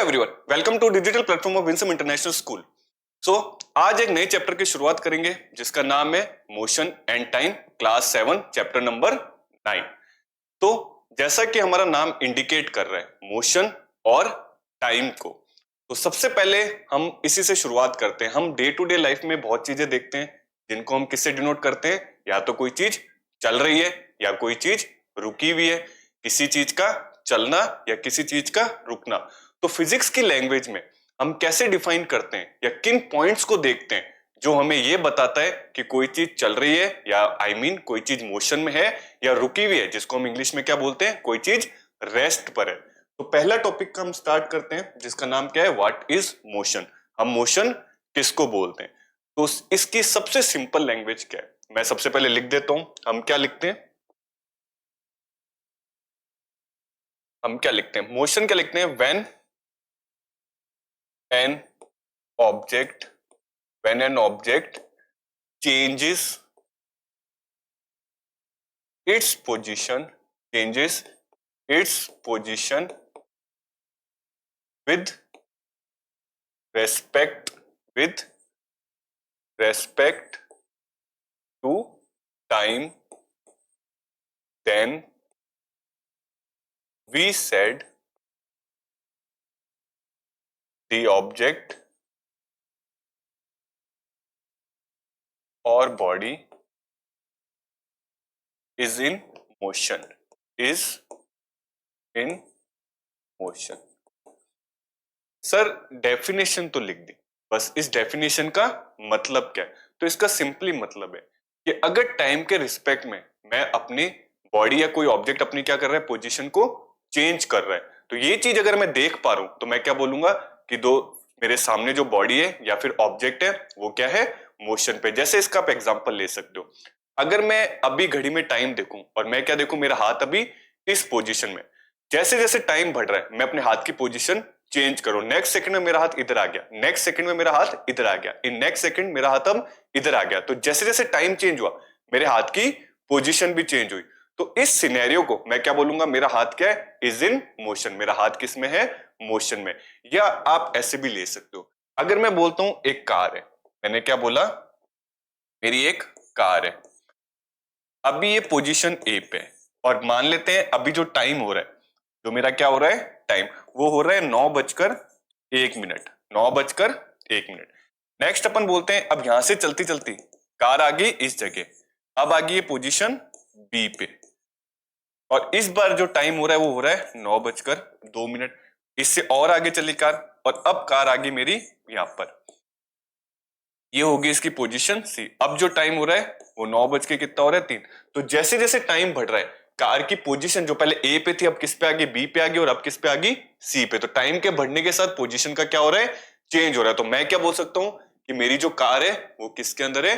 Everyone, welcome to digital platform of Winsome international school. आज एक नए चैप्टर की शुरुआत करेंगे जिसका नाम है motion and time, class 7, chapter number 9। तो जैसा कि हमारा नाम इंडिकेट कर रहा है, मोशन और टाइम को, तो सबसे पहले हम इसी से शुरुआत करते हैं। हम डे टू डे लाइफ में बहुत चीजें देखते हैं जिनको हम किससे डिनोट करते हैं, या तो कोई चीज चल रही है या कोई चीज रुकी हुई है, किसी चीज का चलना या किसी चीज का रुकना। तो फिजिक्स की लैंग्वेज में हम कैसे डिफाइन करते हैं या किन पॉइंट्स को देखते हैं जो हमें यह बताता है कि कोई चीज चल रही है या कोई चीज मोशन में है या रुकी हुई है, जिसको हम इंग्लिश में क्या बोलते हैं, कोई चीज रेस्ट पर है। तो पहला टॉपिक का हम स्टार्ट करते हैं जिसका नाम क्या है, व्हाट इज मोशन। हम मोशन किसको बोलते हैं? तो इसकी सबसे सिंपल लैंग्वेज क्या है, मैं सबसे पहले लिख देता हूं। हम क्या लिखते हैं, मोशन क्या लिखते हैं, when an object when an object changes its position with respect to time, then we said the object or body is in motion, sir definition तो लिख दी, बस इस डेफिनेशन का मतलब क्या है? तो इसका सिंपली मतलब है कि अगर टाइम के रिस्पेक्ट में मैं अपनी बॉडी या कोई ऑब्जेक्ट अपनी क्या कर रहा है, पोजीशन को चेंज कर रहा है, तो ये चीज अगर मैं देख पा रहा हूं तो मैं क्या बोलूंगा कि दो मेरे सामने जो बॉडी है या फिर ऑब्जेक्ट है वो क्या है, मोशन पे। जैसे इसका आप एग्जांपल ले सकते हो, अगर मैं अभी घड़ी में टाइम देखूं और मैं क्या देखूं, मेरा हाथ अभी इस पोजीशन में, जैसे जैसे टाइम बढ़ रहा है मैं अपने हाथ की पोजीशन चेंज करो, नेक्स्ट सेकंड में मेरा हाथ इधर आ गया, नेक्स्ट सेकंड में मेरा हाथ इधर आ गया, इन नेक्स्ट सेकंड मेरा हाथ अब इधर आ गया। तो जैसे जैसे टाइम चेंज हुआ मेरे हाथ की पोजीशन भी चेंज हुई। तो इस सिनेरियो को मैं क्या बोलूंगा, मेरा हाथ क्या है, इज इन मोशन, मेरा हाथ किस में है, मोशन में। या आप ऐसे भी ले सकते हो, अगर मैं बोलता हूं एक कार है, मैंने क्या बोला, मेरी एक कार है, अभी ये पोजीशन ए पे है, और मान लेते हैं अभी जो टाइम हो रहा है, जो मेरा क्या हो रहा है टाइम, वो हो रहा है 9:01। 9:01। नेक्स्ट अपन बोलते हैं अब यहां से चलती चलती कार आ गई इस जगह, अब आ गई ये पोजीशन बी पे, और इस बार जो टाइम हो रहा है वो हो रहा है 9:02। इससे और आगे चली कार, और अब कार आ गई मेरी यहां पर, ये होगी इसकी पोजीशन सी। अब जो टाइम हो रहा है वो 9 कितना हो रहा है, 3। तो जैसे जैसे टाइम बढ़ रहा है, कार की पोजीशन जो पहले ए पे थी अब किस पे आ गई, बी पे आ गई, और अब किस पे आ गई, सी पे। तो टाइम के बढ़ने के साथ पोजीशन का क्या हो रहा है, चेंज हो रहा है। तो मैं क्या बोल सकता हूं कि मेरी जो कार है वो किसके अंदर है,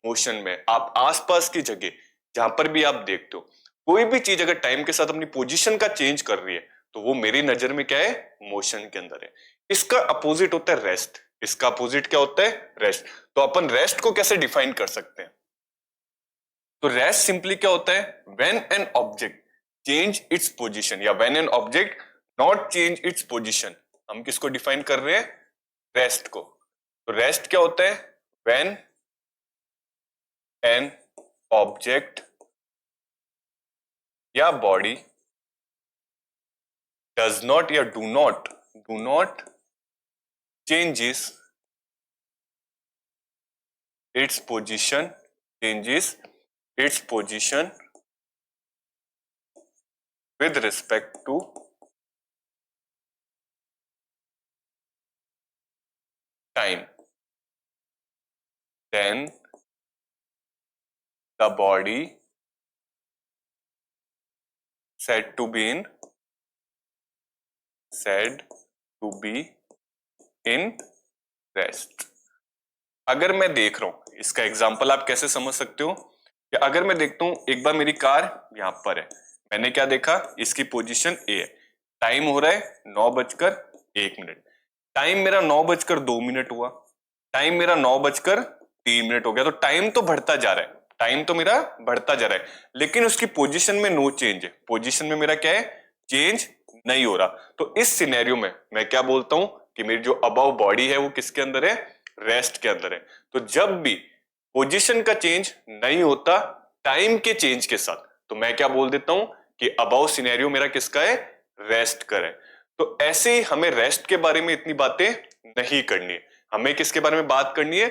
मोशन में। आप आसपास की जगह जहां पर भी आप देखते हो, कोई भी चीज अगर टाइम के साथ अपनी पोजीशन का चेंज कर रही है तो वो मेरी नजर में क्या है, मोशन के अंदर है। इसका अपोजिट होता है रेस्ट। इसका अपोजिट क्या होता है, रेस्ट। तो अपन रेस्ट को कैसे डिफाइन कर सकते हैं? तो रेस्ट सिंपली क्या होता है, when an object change its position, या when an object not change its position. हम किसको डिफाइन कर रहे हैं, रेस्ट को। तो रेस्ट क्या होता है, व्हेन एन ऑब्जेक्ट या बॉडी डज नॉट या do not changes its position with respect to time, then the body said to be in rest। अगर मैं देख रहा हूं, इसका एग्जांपल आप कैसे समझ सकते हो कि अगर मैं देखता हूं एक बार मेरी कार यहां पर है, मैंने क्या देखा, इसकी पोजीशन ए है, टाइम हो रहा है 9:01। टाइम मेरा 9:02 हुआ, टाइम मेरा 9:03 हो गया। तो टाइम तो बढ़ता जा रहा है, टाइम तो मेरा बढ़ता जा रहा है, लेकिन उसकी पोजीशन में नो चेंज है। पोजीशन में मेरा क्या है, चेंज नहीं हो रहा। तो इस सिनेरियो में मैं क्या बोलता हूं कि मेरी जो अबव बॉडी है वो किसके अंदर है, रेस्ट के अंदर है। तो जब भी पोजीशन का चेंज नहीं होता टाइम के चेंज के साथ, तो मैं क्या बोल देता हूं कि अबव सिनेरियो मेरा किसका है, रेस्ट का है। तो ऐसे ही हमें रेस्ट के बारे में इतनी बातें नहीं करनी है, हमें किसके बारे में बात करनी है,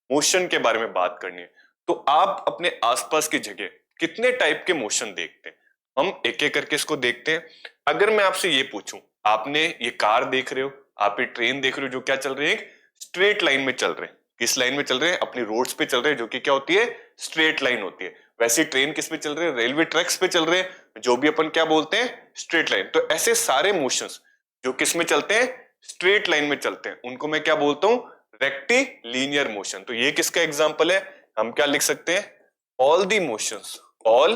मोशन के बारे में बात करनी है। तो आप अपने आसपास की जगह कितने टाइप के मोशन देखते हैं, हम एक एक करके इसको देखते हैं। अगर मैं आपसे ये पूछूं, आपने ये कार देख रहे हो, आप ये ट्रेन देख रहे हो, जो क्या चल रही है, स्ट्रेट लाइन में चल रहे हैं। किस लाइन में चल रहे हैं, अपनी रोड्स पे चल रहे हैं, जो कि क्या होती है, स्ट्रेट लाइन होती है। वैसे ट्रेन किस पे चल रहे हैं, रेलवे ट्रैक्स पे चल रहे हैं, जो भी अपन क्या बोलते हैं, स्ट्रेट लाइन। तो ऐसे सारे मोशंस जो किस में चलते हैं, स्ट्रेट लाइन में चलते हैं, उनको मैं क्या बोलता हूं, रेक्टिलिनियर मोशन। तो ये किसका एग्जांपल है, हम क्या लिख सकते हैं, all the motions, all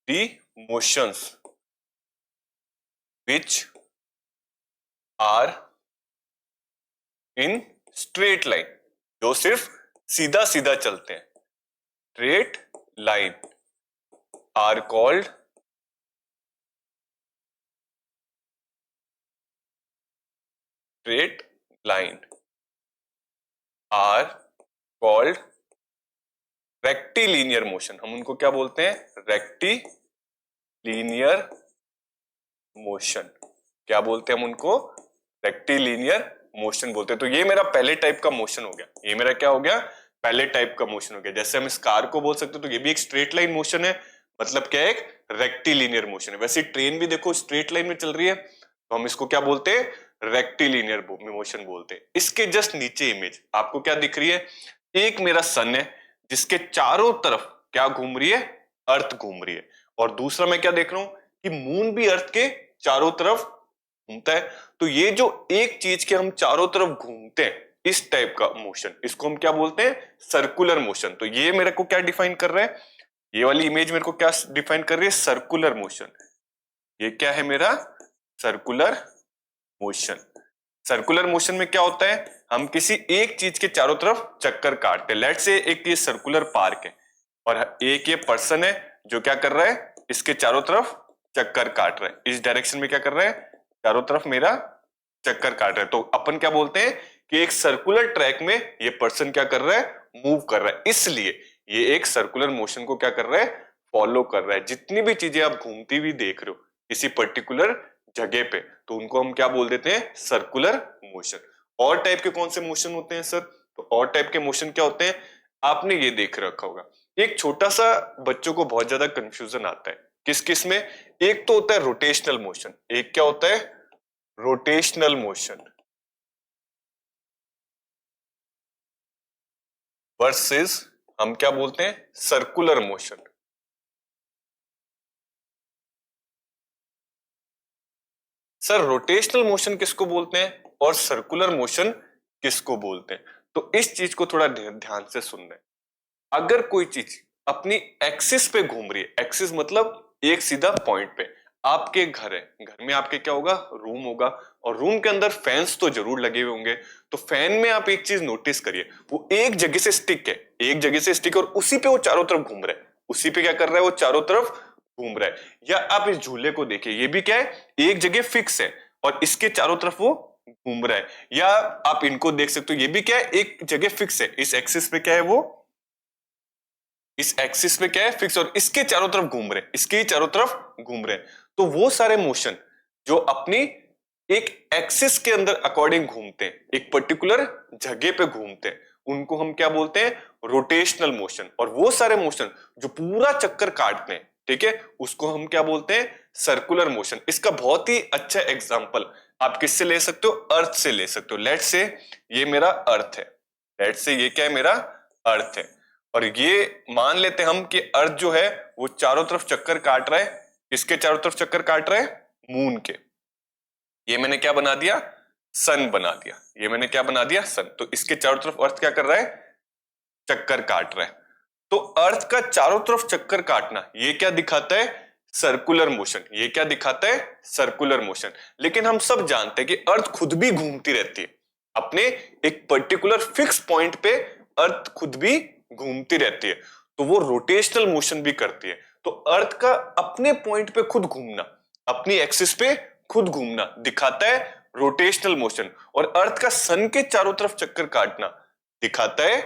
the motions which are in straight line, जो सिर्फ सीधा सीधा चलते हैं, straight line are called straight line are called rectilinear motion। हम उनको क्या बोलते हैं, rectilinear मोशन। क्या बोलते हैं हम उनको, रेक्टिलिनियर मोशन बोलते हैं। तो ये मेरा पहले टाइप का मोशन हो गया, ये मेरा क्या हो गया, पहले टाइप का मोशन हो गया। जैसे हम इस कार को बोल सकते हो, तो ये भी एक स्ट्रेट लाइन मोशन है, मतलब क्या है, एक रेक्टिलिनियर मोशन है। वैसे ट्रेन भी देखो स्ट्रेट लाइन में चल रही है, तो हम इसको क्या बोलते हैं, रेक्टिलिनियर मोशन बोलते हैं। इसके जस्ट नीचे इमेज आपको क्या दिख रही है, एक मेरा सन है जिसके चारों तरफ क्या घूम रही है, अर्थ घूम रही है। और दूसरा मैं क्या देख रहा हूं कि मून भी अर्थ के चारों तरफ घूमता है। तो ये जो एक चीज के हम चारों तरफ घूमते हैं, इस टाइप का मोशन, इसको हम क्या बोलते हैं, सर्कुलर मोशन। तो ये मेरे को क्या डिफाइन कर रहा है, ये वाली इमेज मेरे को क्या डिफाइन कर रही है, सर्कुलर मोशन। ये क्या है मेरा, सर्कुलर मोशन। सर्कुलर मोशन में क्या होता है, हम किसी एक चीज के चारों तरफ चक्कर काटते हैं। लेट्स से एक ये सर्कुलर पार्क है और एक ये पर्सन है जो क्या कर रहा है, इसके चारों तरफ चक्कर काट रहा है, इस डायरेक्शन में क्या कर रहा है, चारों तरफ मेरा चक्कर काट रहा है। तो अपन क्या बोलते हैं कि एक सर्कुलर ट्रैक में ये पर्सन क्या कर रहा है, मूव कर रहा है, इसलिए ये एक सर्कुलर मोशन को क्या कर रहा है, फॉलो कर रहा है। जितनी भी चीजें आप घूमती हुई देख रहे हो किसी पर्टिकुलर जगह पे, तो उनको हम क्या बोल देते हैं, सर्कुलर मोशन। और टाइप के कौन से मोशन होते हैं सर, तो और टाइप के मोशन क्या होते हैं, आपने ये देख रखा होगा। एक छोटा सा बच्चों को बहुत ज्यादा कंफ्यूजन आता है किस किस में, एक तो होता है रोटेशनल मोशन, एक क्या होता है, रोटेशनल मोशन वर्सेस हम क्या बोलते हैं, circular motion. Sir rotational motion किसको बोलते हैं और सर्कुलर मोशन किसको बोलते हैं, तो इस चीज को थोड़ा ध्यान से सुनना है। अगर कोई चीज अपनी एक्सिस पे घूम रही है, एक्सिस मतलब एक सीधा पॉइंट पे, आपके घर है, घर में आपके क्या होगा, रूम होगा, और रूम के अंदर फैंस तो जरूर लगे हुए होंगे। तो फैन में आप एक चीज नोटिस करिए, वो एक जगह से स्टिक है, एक जगह से स्टिक, और उसी पे वो चारों तरफ घूम रहा है, उसी पे क्या कर रहा है, वो चारों तरफ घूम रहा है। या आप इस झूले को देखिए, ये भी क्या है, एक जगह फिक्स है और इसके चारों तरफ वो घूम रहा है। या आप इनको देख सकते हो, ये भी क्या है, एक जगह फिक्स है, इस एक्सिस पे क्या है, वो इस एक्सिस पे क्या है, फिक्स, और इसके चारों तरफ घूम रहे, इसके ही चारों तरफ घूम रहे। तो वो सारे मोशन जो अपनी एक एक्सिस के अंदर अकॉर्डिंग घूमते हैं, एक पर्टिकुलर जगह पे घूमते हैं, उनको हम क्या बोलते हैं, रोटेशनल मोशन। और वो सारे मोशन जो पूरा चक्कर काटते हैं, ठीक है, उसको हम क्या बोलते हैं, सर्कुलर मोशन। इसका बहुत ही अच्छा एग्जांपल आप किससे ले सकते हो, अर्थ से ले सकते हो। लेट्स से ये मेरा अर्थ है, लेट्स से ये क्या है, मेरा अर्थ है, और ये मान लेते हैं हम कि अर्थ जो है वो चारों तरफ चक्कर काट रहा है, किसके चारों तरफ चक्कर काट रहा है, मून के। ये मैंने क्या बना दिया, सन बना दिया, ये मैंने क्या बना दिया, सन। तो इसके चारों तरफ अर्थ क्या कर रहा है, चक्कर काट रहा है। तो अर्थ का चारों तरफ चक्कर काटना ये क्या दिखाता है, सर्कुलर मोशन। ये क्या दिखाता है, सर्कुलर मोशन। लेकिन हम सब जानते हैं कि अर्थ खुद भी घूमती रहती है, अपने एक पर्टिकुलर फिक्स पॉइंट पे अर्थ खुद भी घूमती रहती है, तो वो रोटेशनल मोशन भी करती है। तो अर्थ का अपने पॉइंट पे खुद घूमना, अपनी एक्सिस पे खुद घूमना दिखाता है रोटेशनल मोशन, और अर्थ का सन के चारों तरफ चक्कर काटना दिखाता है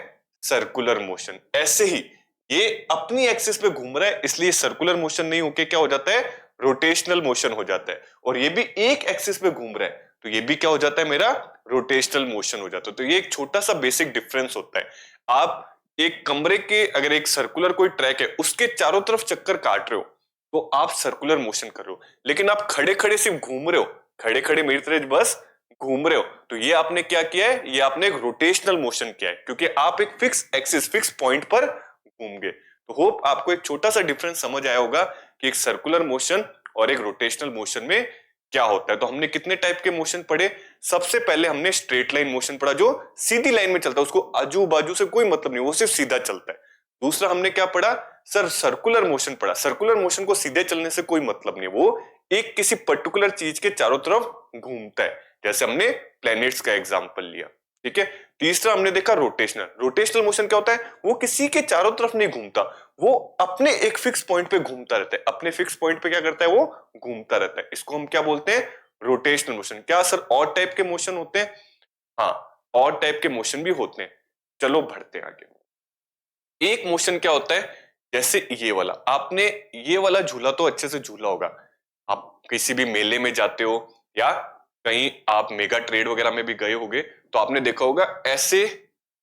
सर्कुलर मोशन। ऐसे ही ये अपनी एक्सिस पे घूम रहा है, इसलिए सर्कुलर मोशन नहीं होके क्या हो जाता है, रोटेशनल मोशन हो जाता है। और ये भी एक एक्सिस पे घूम रहा है, तो ये भी क्या हो जाता है, मेरा रोटेशनल मोशन हो जाता है। तो ये एक छोटा सा बेसिक डिफरेंस होता है। आप एक कमरे के अगर एक सर्कुलर कोई ट्रैक है उसके चारों तरफ चक्कर काट रहे हो तो आप सर्कुलर मोशन कर रहे हो, लेकिन आप खड़े खड़े सिर्फ घूम रहे हो, खड़े खड़े मेरी तरह बस घूम रहे हो, तो ये आपने क्या किया है, ये आपने एक रोटेशनल मोशन किया है, क्योंकि आप एक फिक्स एक्सिस फिक्स पॉइंट पर घूम गए। तो होप आपको एक छोटा सा डिफरेंस समझ आया होगा कि एक सर्कुलर मोशन और एक रोटेशनल मोशन में क्या होता है। तो हमने कितने टाइप के मोशन पढ़े, सबसे पहले हमने स्ट्रेट लाइन मोशन पढ़ा जो सीधी लाइन में चलता है, उसको आजू बाजू से कोई मतलब नहीं, वो सिर्फ सीधा चलता है। दूसरा हमने क्या पढ़ा सर, सर्कुलर मोशन पढ़ा। सर्कुलर मोशन को सीधे चलने से कोई मतलब नहीं, वो एक किसी पर्टिकुलर चीज के चारों तरफ घूमता है, जैसे हमने प्लैनेट्स का एग्जांपल लिया, ठीक है। तीसरा हमने देखा रोटेशनल। रोटेशनल मोशन क्या होता है, वो किसी के चारों तरफ नहीं घूमता, वो अपने एक फिक्स पॉइंट पे घूमता रहता है, अपने फिक्स पॉइंट पे क्या करता है, वो घूमता रहता है। इसको हम क्या बोलते हैं, रोटेशनल मोशन। क्या सर और टाइप के मोशन होते हैं, हाँ और टाइप के मोशन भी होते हैं। चलो बढ़ते हैं आगे। एक मोशन क्या होता है, जैसे ये वाला, आपने ये वाला झूला तो अच्छे से झूला होगा, आप किसी भी मेले में जाते हो या कहीं आप मेगा ट्रेड वगैरह में भी गए होगे तो आपने देखा होगा ऐसे,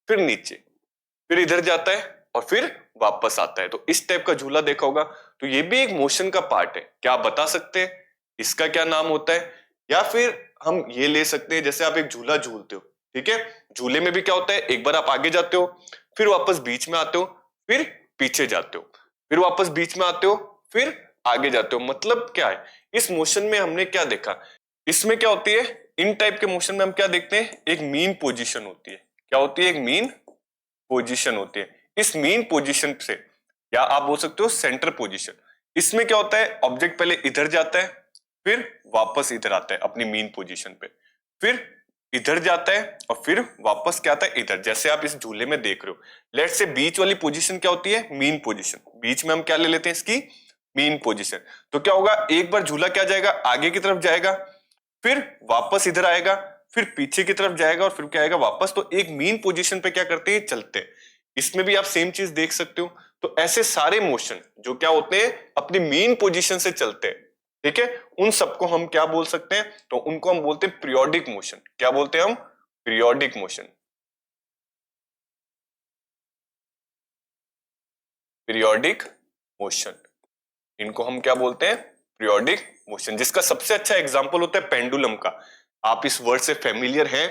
फिर नीचे, फिर इधर जाता है और फिर वापस आता है, तो इस टाइप का झूला देखा होगा। तो ये भी एक मोशन का पार्ट है, क्या आप बता सकते हैं इसका क्या नाम होता है। या फिर हम ये ले सकते हैं, जैसे आप एक झूला झूलते हो, ठीक है, झूले में भी क्या होता है, एक बार आप आगे जाते हो, फिर वापस बीच में आते हो, फिर पीछे जाते हो, फिर वापस बीच में आते हो, फिर आगे जाते हो। मतलब क्या है, इस मोशन में हमने क्या देखा, इसमें क्या होती है, इन टाइप के मोशन में हम क्या देखते हैं, एक मीन पोजीशन होती है। क्या होती है, एक मीन पोजीशन होती है। इस मीन पोजीशन से, या आप बोल सकते हो सेंटर पोजीशन, इसमें क्या होता है, ऑब्जेक्ट पहले इधर जाता है, फिर वापस इधर आता है अपनी मीन पोजीशन पे, फिर इधर जाता है और फिर वापस क्या आता है, इधर। जैसे आप इस झूले में देख रहे हो, लेट से बीच वाली पोजीशन क्या होती है, मीन पोजीशन। बीच में हम क्या ले लेते हैं, इसकी मीन पोजीशन। तो क्या होगा, एक बार झूला क्या जाएगा, आगे की तरफ जाएगा, फिर वापस इधर आएगा, फिर पीछे की तरफ जाएगा और फिर क्या आएगा, वापस। तो एक मीन पोजीशन पे क्या करते हैं, चलते हैं। इसमें भी आप सेम चीज देख सकते हो। तो ऐसे सारे मोशन जो क्या होते हैं, अपनी मीन पोजीशन से चलते हैं, ठीक है, उन सबको हम क्या बोल सकते हैं, तो उनको हम बोलते हैं पीरियोडिक मोशन। क्या बोलते हैं हम, पीरियोडिक मोशन। पीरियोडिक मोशन, इनको हम क्या बोलते हैं, पीरियोडिक मोशन। जिसका सबसे अच्छा एग्जांपल होता है पेंडुलम का। आप इस वर्ड से फेमिलियर हैं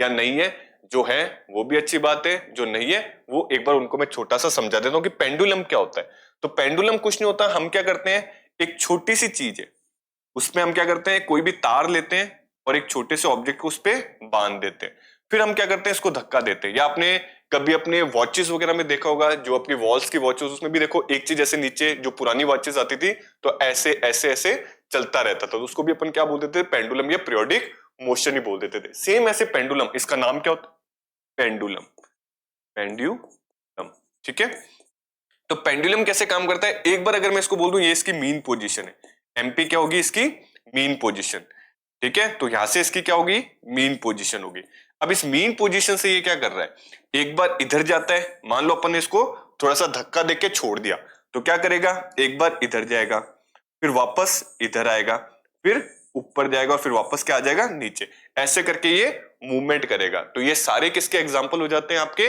या नहीं है, जो है वो भी अच्छी बात है, जो नहीं है वो एक बार उनको मैं छोटा सा समझा देता हूं कि पेंडुलम क्या होता है। तो पेंडुलम कुछ नहीं होता, हम क्या करते हैं, एक छोटी सी चीज है, उसमें हम क्या करते हैं, कोई भी तार लेते हैं और एक छोटे से ऑब्जेक्ट को उस पे बांध देते हैं, फिर हम क्या करते हैं, इसको धक्का देते हैं। या आपने कभी अपने वॉचेस वगैरह में देखा होगा, जो अपनी वॉल्स की वॉचेस, उसमें भी देखो एक चीज ऐसे नीचे, जो पुरानी वॉचेस आती थी तो ऐसे ऐसे ऐसे चलता रहता था, तो उसको भी अपन क्या बोल देते थे, पेंडुलम या पीरियोडिक मोशन ही बोल देते थे। सेम ऐसे पेंडुलम, इसका नाम क्या होता है, पेंडुलम, पेंडुलम, ठीक है। तो पेंडुलम कैसे काम करता है, एक बार अगर मैं इसको बोल दूं ये इसकी मीन पोजीशन है, एमपी क्या होगी, इसकी मीन पोजीशन, ठीक है। तो यहां से इसकी क्या होगी, मीन पोजीशन होगी। अब इस मीन पोजीशन से ये क्या कर रहा है, एक बार इधर जाता है, मान लो अपन ने इसको थोड़ा सा धक्का देके छोड़ दिया, तो क्या करेगा, एक बार इधर जाएगा, फिर वापस इधर आएगा, फिर ऊपर जाएगा और फिर वापस क्या आ जाएगा, नीचे। ऐसे करके ये मूवमेंट करेगा। तो ये सारे किसके एग्जाम्पल हो जाते हैं, आपके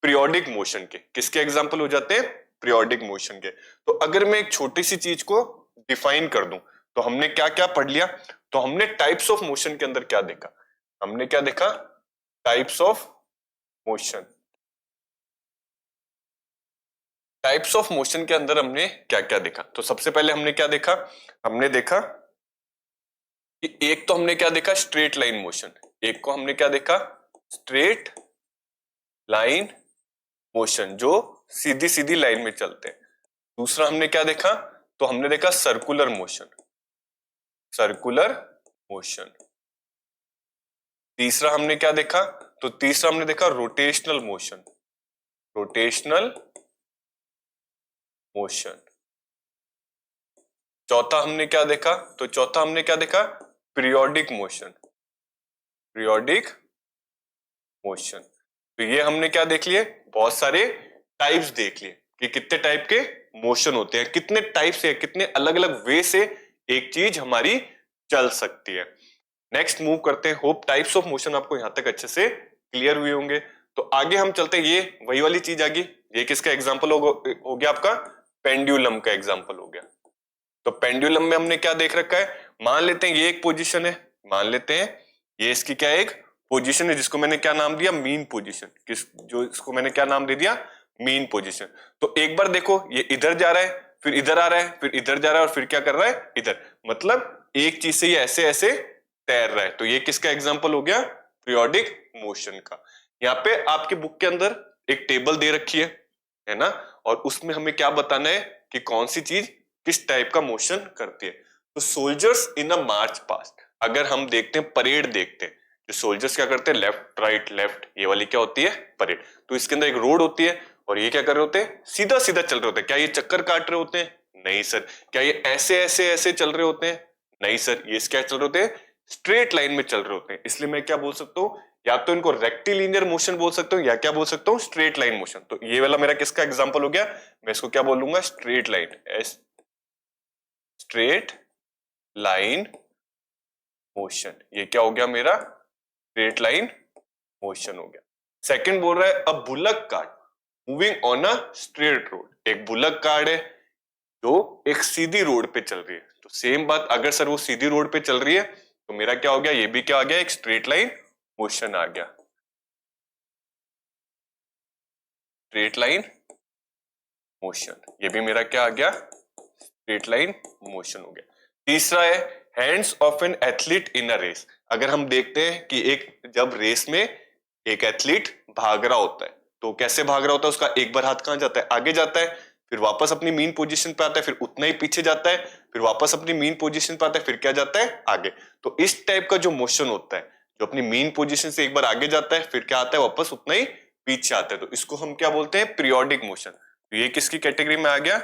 पीरियोडिक मोशन के। किसके एग्जाम्पल हो जाते हैं, पीरियोडिक मोशन के। तो अगर मैं एक छोटी सी चीज को डिफाइन कर दूं, तो हमने क्या क्या पढ़ लिया, तो हमने टाइप्स ऑफ मोशन के अंदर क्या देखा, हमने क्या देखा, types of motion. Types of motion के अंदर हमने क्या क्या देखा, तो सबसे पहले हमने क्या देखा, हमने देखा कि एक तो हमने क्या देखा, स्ट्रेट लाइन मोशन। एक को हमने क्या देखा, स्ट्रेट लाइन मोशन, जो सीधी सीधी लाइन में चलते हैं। दूसरा हमने क्या देखा, तो हमने देखा सर्कुलर मोशन, सर्कुलर मोशन। तीसरा हमने क्या देखा, तो तीसरा हमने देखा रोटेशनल मोशन, रोटेशनल मोशन। चौथा हमने क्या देखा, तो चौथा हमने क्या देखा, पीरियोडिक मोशन, पीरियोडिक मोशन। तो ये हमने क्या देख लिए, बहुत सारे टाइप्स देख लिए कि कितने टाइप के मोशन होते हैं, कितने टाइप से, कितने अलग अलग वे से एक चीज हमारी चल सकती है। नेक्स्ट मूव करते हैं। होप टाइप्स ऑफ मोशन आपको यहां तक अच्छे से क्लियर हुए होंगे। तो आगे हम चलते हैं, ये वही वाली चीज आ गई। ये किसका एग्जांपल हो गया आपका, पेंडुलम का एग्जांपल हो गया। तो पेंडुलम में हमने क्या देख रखा है, मान लेते हैं ये एक पोजीशन है, मान लेते हैं ये इसकी क्या एक पोजीशन है, जिसको मैंने क्या नाम दिया, मीन पोजीशन। किस जो इसको मैंने क्या नाम दे दिया, मीन पोजीशन। तो एक बार देखो ये इधर जा रहा है, फिर इधर आ रहा है, फिर इधर जा रहा है, और फिर क्या कर रहा है, इधर। मतलब एक चीज से ये ऐसे ऐसे तैर रहा है। तो ये किसका एग्जाम्पल हो गया, पीरियोडिक मोशन का। यहाँ पे आपकी बुक के अंदर एक टेबल दे रखी है ना, और उसमें हमें क्या बताना है कि कौन सी चीज किस टाइप का मोशन करती है। तो soldiers in a march past, अगर हम देखते हैं परेड देखते हैं, जो सोल्जर्स क्या करते हैं, लेफ्ट राइट लेफ्ट, ये वाली क्या होती है, परेड। तो इसके अंदर एक रोड होती है, और ये क्या कर रहे होते हैं, सीधा सीधा चल रहे होते हैं। क्या ये चक्कर काट रहे होते हैं, नहीं सर। क्या ये ऐसे ऐसे ऐसे चल रहे होते हैं, नहीं सर। ये क्या चल रहे होते हैं, स्ट्रेट लाइन में चल रहे होते हैं। इसलिए मैं क्या बोल सकता हूँ, या तो इनको रेक्टिलिनियर मोशन बोल सकता हूँ, या क्या बोल सकता हूँ, स्ट्रेट लाइन मोशन। तो ये वाला मेरा किसका एग्जांपल हो गया, मैं इसको क्या बोलूंगा, straight line, straight line motion. ये क्या हो गया मेरा, स्ट्रेट लाइन मोशन हो गया। सेकंड बोल रहा है a bullock cart moving on a straight road. एक बुलक कार्ट है जो एक सीधी रोड पे चल रही है। तो सेम बात, अगर सर वो सीधी रोड पे चल रही है तो मेरा क्या हो गया, ये भी क्या आ गया, एक स्ट्रेट लाइन मोशन आ गया, स्ट्रेट लाइन मोशन। ये भी मेरा क्या आ गया, स्ट्रेट लाइन मोशन हो गया। तीसरा है hands of an athlete in a race. अगर हम देखते हैं कि एक जब रेस में एक एथलीट भाग रहा होता है, तो कैसे भाग रहा होता है, उसका एक बार हाथ कहां जाता है, आगे जाता है, फिर वापस अपनी मीन पोजीशन पे आता है, फिर उतना ही पीछे जाता है, फिर वापस अपनी मीन पोजीशन पे आता है, फिर क्या जाता है, आगे। तो इस टाइप का जो मोशन होता है, जो अपनी मीन पोजीशन से एक बार आगे जाता है, फिर क्या आता है, वापस उतना ही पीछे आता है, तो इसको हम क्या बोलते हैं, पीरियोडिक मोशन। तो ये किसकी कैटेगरी में आ गया,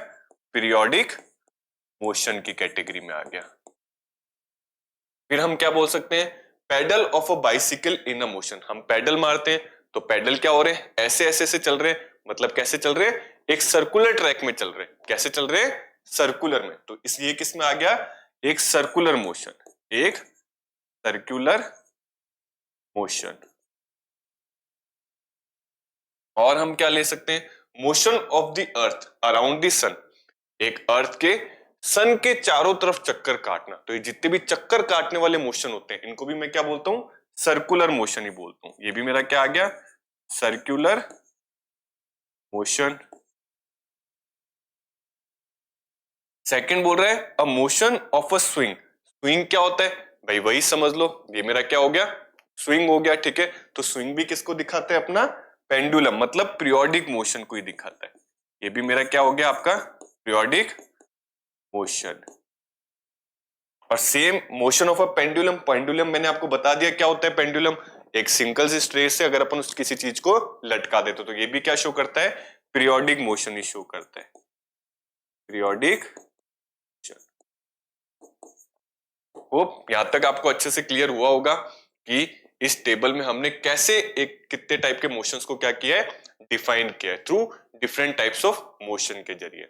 पीरियोडिक मोशन की कैटेगरी में आ गया। फिर हम क्या बोल सकते हैं, pedal of a bicycle in a motion. हम पेडल मारते हैं, तो पेडल क्या हो रहे हैं, ऐसे ऐसे से चल रहे हैं। मतलब कैसे चल रहे हैं, एक सर्कुलर ट्रैक में चल रहे हैं। कैसे चल रहे हैं, सर्कुलर में। तो इसलिए किस में आ गया, एक सर्कुलर मोशन, एक सर्कुलर मोशन। और हम क्या ले सकते हैं, motion of the earth around the sun. एक अर्थ के सन के चारों तरफ चक्कर काटना। तो ये जितने भी चक्कर काटने वाले मोशन होते हैं, इनको भी मैं क्या बोलता हूं, सर्कुलर मोशन ही बोलता हूं। ये भी मेरा क्या आ गया, सर्कुलर मोशन। सेकंड बोल रहा है a motion of a swing. Swing क्या होता है भाई, वही समझ लो, ये मेरा क्या हो गया, स्विंग हो गया, ठीक है। तो स्विंग भी किसको दिखाता है, अपना पेंडुलम, मतलब पीरियोडिक मोशन को ही दिखाता है। ये भी मेरा क्या हो गया, आपका पीरियोडिक मोशन। और same motion of a pendulum, pendulum मैंने आपको बता दिया क्या होता है पेंडुलम, एक सिंगल से स्ट्रेट से अगर अपन उस किसी चीज को लटका देते तो ये भी क्या शो करता है, पीरियोडिक मोशन ही शो करता है, पीरियोडिक मोशन। होप यहां तक आपको अच्छे से क्लियर हुआ होगा कि इस टेबल में हमने कैसे एक कितने टाइप के मोशंस को क्या किया है, डिफाइन किया है through different types of motion के जरिए।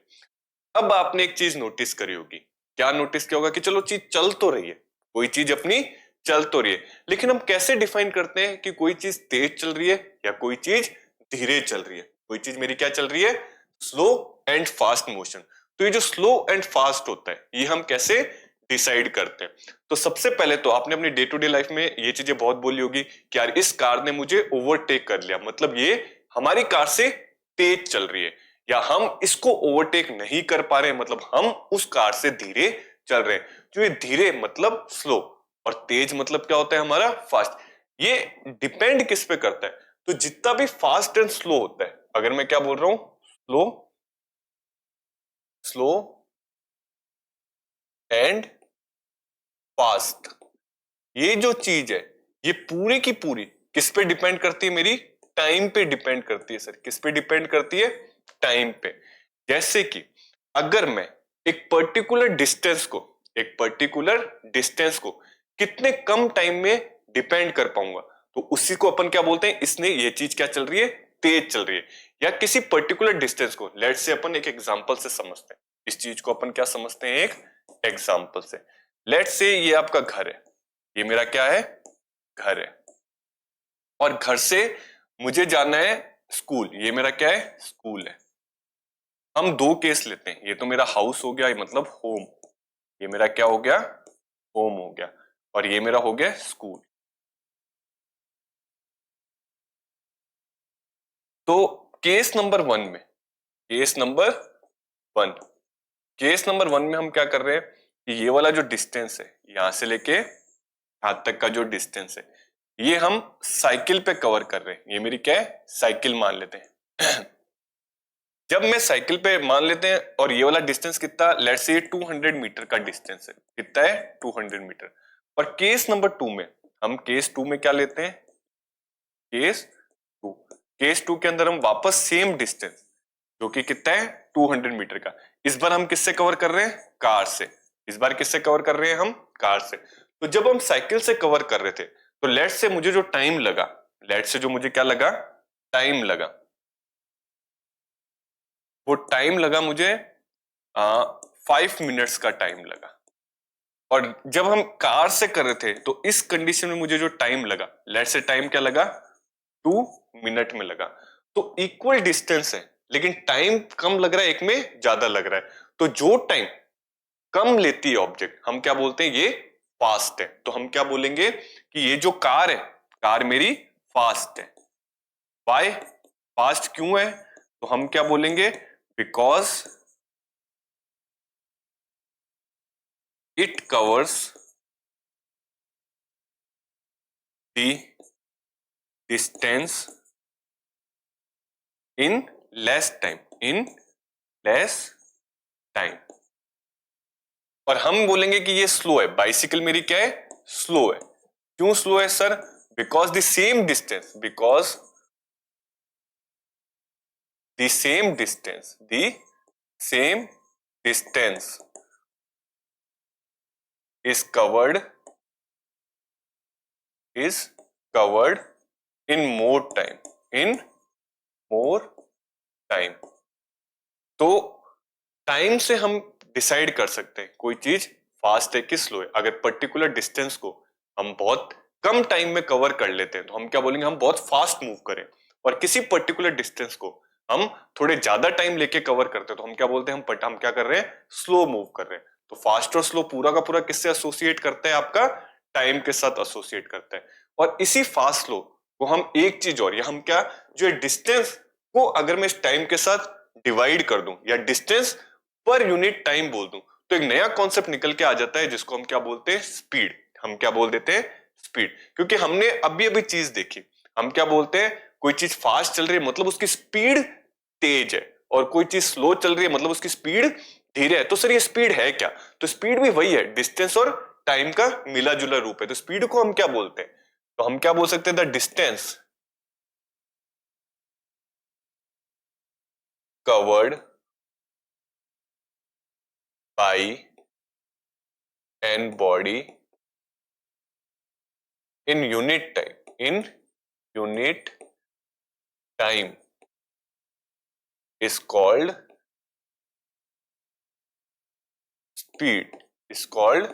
अब आपने एक चीज नोटिस करी होगी, क्या नोटिस किया होगा कि चलो चीज चल तो रही है, कोई चीज अपनी चल तो रही है, लेकिन हम कैसे डिफाइन करते हैं कि कोई चीज तेज चल रही है या कोई चीज धीरे चल रही है। कोई चीज मेरी क्या चल रही है, स्लो एंड फास्ट मोशन। तो ये जो स्लो एंड फास्ट होता है, ये हम कैसे डिसाइड करते हैं। तो सबसे पहले तो आपने अपनी डे टू डे लाइफ में ये चीजें बहुत बोली होगी कि यार इस कार ने मुझे ओवरटेक कर लिया, मतलब ये हमारी कार से तेज चल रही है, या हम इसको ओवरटेक नहीं कर पा रहे, मतलब हम उस कार से धीरे चल रहे हैं। जो ये धीरे मतलब स्लो, और तेज मतलब क्या होता है हमारा फास्ट। ये डिपेंड किस पे करता है, तो जितना भी फास्ट एंड स्लो होता है, अगर मैं क्या बोल रहा हूं, स्लो, स्लो एंड फास्ट, ये जो चीज है ये पूरी की पूरी किस पे डिपेंड करती है, मेरी टाइम पे डिपेंड करती है। सर किस पे डिपेंड करती है, टाइम पे। जैसे कि अगर मैं एक पर्टिकुलर डिस्टेंस को कितने कम टाइम में डिपेंड कर पाऊंगा, तो उसी को अपन क्या बोलते हैं, इसने ये चीज क्या चल रही है, तेज चल रही है। या किसी पर्टिकुलर डिस्टेंस को लेट्स से अपन एक एग्जांपल से समझते हैं, इस चीज को अपन क्या समझते हैं, एक एग्जांपल से। लेट्स से ये आपका घर है, ये मेरा क्या है, घर है, और घर से मुझे जाना है स्कूल, ये मेरा क्या है, स्कूल है। हम दो केस लेते हैं, ये तो मेरा हाउस हो गया, ये मतलब होम, ये मेरा क्या हो गया, होम हो गया, और ये मेरा हो गया स्कूल। तो केस नंबर वन में, case number one, case number one में हम क्या कर रहे हैं कि ये वाला जो डिस्टेंस है यहां से लेके यहां तक का जो डिस्टेंस है, ये हम साइकिल पे कवर कर रहे हैं। ये मेरी क्या है, साइकिल मान लेते हैं। जब मैं साइकिल पे मान लेते हैं, और ये वाला डिस्टेंस कितना, लेट्स से 200 मीटर का डिस्टेंस है, कितना है, 200 मीटर। और केस नंबर टू में, हम केस टू में क्या लेते हैं, केस टू, केस टू के अंदर हम वापस सेम डिस्टेंस जो कि कितना है, 200 मीटर का, इस बार हम किससे कवर कर रहे हैं, कार से। इस बार किससे कवर कर रहे हैं हम, कार से। तो जब हम साइकिल से कवर कर रहे थे, तो लेट्स से मुझे जो टाइम लगा, लेट्स से जो मुझे क्या लगा, टाइम लगा, वो टाइम लगा मुझे 5 मिनट्स का टाइम लगा। और जब हम कार से कर रहे थे, तो इस कंडीशन में मुझे जो टाइम लगा, लेट्स से टाइम क्या लगा, 2 मिनट में लगा। तो इक्वल डिस्टेंस है, लेकिन टाइम कम लग रहा है, एक में ज्यादा लग रहा है। तो जो टाइम कम लेती है ऑब्जेक्ट, हम क्या बोलते हैं, ये फास्ट है। तो हम क्या बोलेंगे कि ये जो कार है, कार मेरी फास्ट है। वाई, फास्ट क्यों है, तो हम क्या बोलेंगे, because it covers the distance in less time, in less time. और हम बोलेंगे कि ये स्लो है, बाइसिकल मेरी क्या है, स्लो है। क्यों स्लो है sir, because the same distance, because the same distance, the same distance is covered, is covered in more time, in more time। तो टाइम से हम डिसाइड कर सकते हैं कोई चीज फास्ट है कि स्लो है। अगर पर्टिकुलर डिस्टेंस को हम बहुत कम टाइम में कवर कर लेते हैं, तो हम क्या बोलेंगे, हम बहुत फास्ट मूव करें। और किसी पर्टिकुलर डिस्टेंस को हम थोड़े ज्यादा टाइम लेके कवर करते हैं, तो हम क्या बोलते हैं, हम क्या कर रहे हैं, स्लो मूव कर रहे हैं। तो फास्ट और स्लो पूरा का पूरा किससे एसोसिएट करता है, आपका टाइम के साथ एसोसिएट करता है। और इसी फास्ट स्लो को हम एक चीज और, या हम क्या, जो डिस्टेंस को अगर मैं इस टाइम के साथ डिवाइड कर दूं, या डिस्टेंस पर यूनिट टाइम बोल दूं, तो एक नया कॉन्सेप्ट निकल के आ जाता है, जिसको हम क्या बोलते हैं, स्पीड। हम क्या बोल देते हैं, स्पीड। क्योंकि हमने अभी अभी चीज देखी, हम क्या बोलते हैं, कोई चीज फास्ट चल रही है मतलब उसकी स्पीड तेज है, और कोई चीज स्लो चल रही है मतलब उसकी स्पीड धीरे है। तो सर ये स्पीड है क्या, तो स्पीड भी वही है, डिस्टेंस और टाइम का मिला जुला रूप है। तो स्पीड को हम क्या बोलते हैं, तो हम क्या बोल सकते हैं, the distance covered by an body in unit time, in unit time is called speed, is called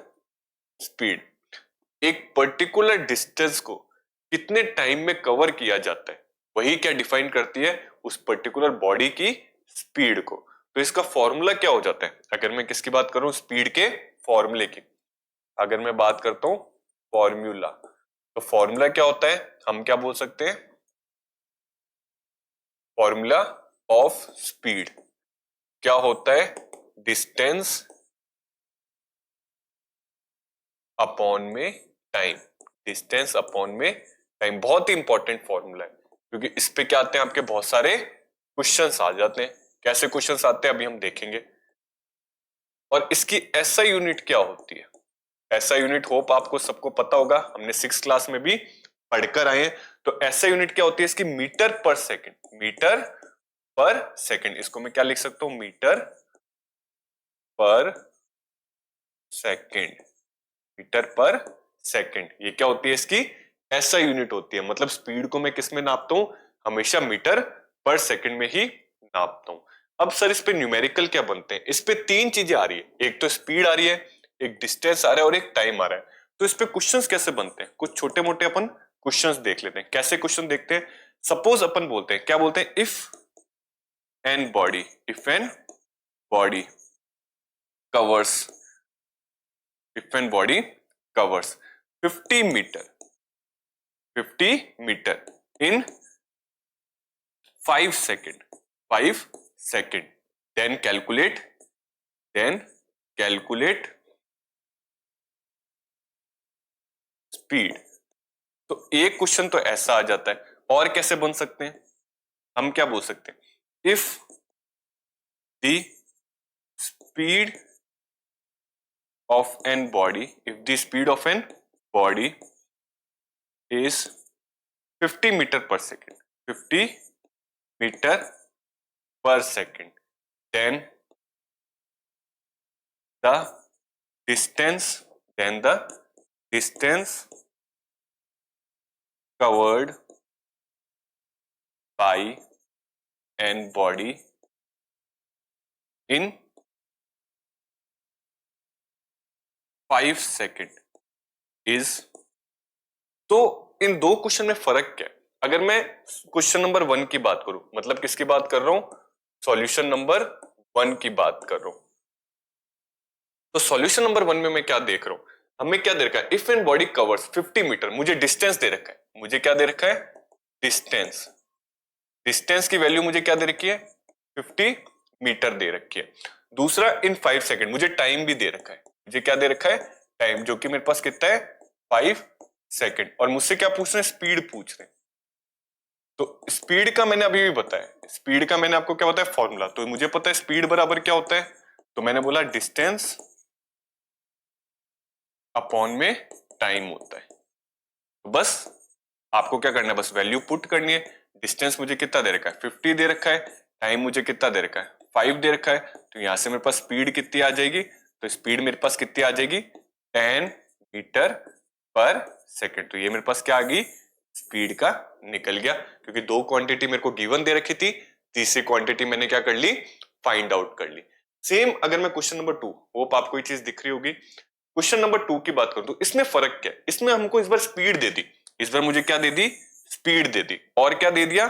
speed। एक पर्टिकुलर डिस्टेंस को कितने टाइम में कवर किया जाता है, वही क्या डिफाइन करती है, उस पर्टिकुलर बॉडी की स्पीड को। तो इसका फॉर्मूला क्या हो जाता है, अगर मैं किसकी बात करूं, स्पीड के फॉर्मूले की, अगर मैं बात करता हूं फॉर्मूला, तो फॉर्मूला क्या होता है, हम क्या बोल सकते हैं, फॉर्मूला ऑफ स्पीड क्या होता है, डिस्टेंस अपॉन में टाइम, डिस्टेंस अपॉन में टाइम। बहुत ही इंपॉर्टेंट फॉर्मूला है, क्योंकि इस पे क्या आते हैं, आपके बहुत सारे क्वेश्चंस आ जाते हैं। कैसे क्वेश्चंस आते हैं अभी हम देखेंगे। और इसकी एसआई यूनिट क्या होती है, एसआई यूनिट होप आपको सबको पता होगा, हमने 6th क्लास में भी पढ़कर आए हैं। तो एसआई यूनिट क्या होती है इसकी, मीटर पर सेकंड, मीटर पर सेकंड। इसको मैं क्या लिख सकता हूं, मीटर पर सेकंड, मीटर पर सेकंड। ये क्या होती है इसकी ऐसा यूनिट होती है, मतलब स्पीड को मैं किस में नापता हूं, हमेशा मीटर पर सेकंड में ही नापता हूं। अब सर इस पे न्यूमेरिकल क्या बनते हैं, इस पे तीन चीजें आ रही है, एक तो स्पीड आ रही है, एक डिस्टेंस आ रहा है और एक टाइम आ रहा है। तो इस पे क्वेश्चंस कैसे बनते हैं, कुछ छोटे मोटे अपन क्वेश्चंस देख लेते हैं। कैसे क्वेश्चन देखते हैं, सपोज अपन बोलते हैं, क्या बोलते हैं, if an body covers if an body covers 50 meter in 5 second then calculate speed। तो एक क्वेश्चन तो ऐसा आ जाता है। और कैसे बन सकते हैं, हम क्या बोल सकते हैं, if the speed of an body, if the speed of an body is 50 meter per second, 50 meter per second, then the distance covered by an body in 5 second is। तो इन दो क्वेश्चन में फर्क क्या है, अगर मैं क्वेश्चन नंबर 1 की बात करूं, मतलब किसकी बात कर रहा हूं, सॉल्यूशन नंबर 1 की बात कर रहा हूं। तो सॉल्यूशन नंबर 1 में मैं क्या देख रहा हूं, हमें क्या दे रखा है, if an body covers 50 metre, मुझे डिस्टेंस दे रखा है, मुझे क्या दे रखा है, डिस्टेंस। डिस्टेंस की वैल्यू मुझे क्या दे रखी है, 50 मीटर दे रखी है। दूसरा इन 5 सेकंड, मुझे टाइम भी दे रखा है, मुझे क्या दे रखा है, टाइम, जो कि मेरे पास कितना है, 5 सेकंड। और मुझसे क्या पूछ रहे हैं, स्पीड पूछ रहे हैं। तो स्पीड का मैंने अभी भी बताया, स्पीड का मैंने आपको क्या बताया, फॉर्मूला। तो मुझे पता है स्पीड बराबर क्या होता है, तो मैंने बोला डिस्टेंस अपॉन में टाइम होता है। तो बस आपको क्या करना है, बस वैल्यू पुट करनी है। डिस्टेंस मुझे कितना दे रखा है, 50 दे रखा है, टाइम मुझे कितना दे रखा है, 5 दे रखा है। तो यहां से मेरे पास स्पीड कितनी आ जाएगी, तो स्पीड मेरे पास कितनी आ जाएगी, 10 मीटर पर सेकंड। तो ये मेरे पास क्या आ गई, स्पीड का निकल गया, क्योंकि दो क्वांटिटी मेरे को गिवन दे रखी थी, तीसरी क्वांटिटी मैंने क्या कर ली, फाइंड आउट कर ली। सेम अगर मैं क्वेश्चन नंबर 2, होप आपको ये चीज दिख रही होगी, क्वेश्चन नंबर 2 की बात करूं तो इसमें फर्क क्या है, इसमें हमको इस बार स्पीड दे दी, इस बार मुझे क्या दे दी, स्पीड दे दी, और क्या दे दिया,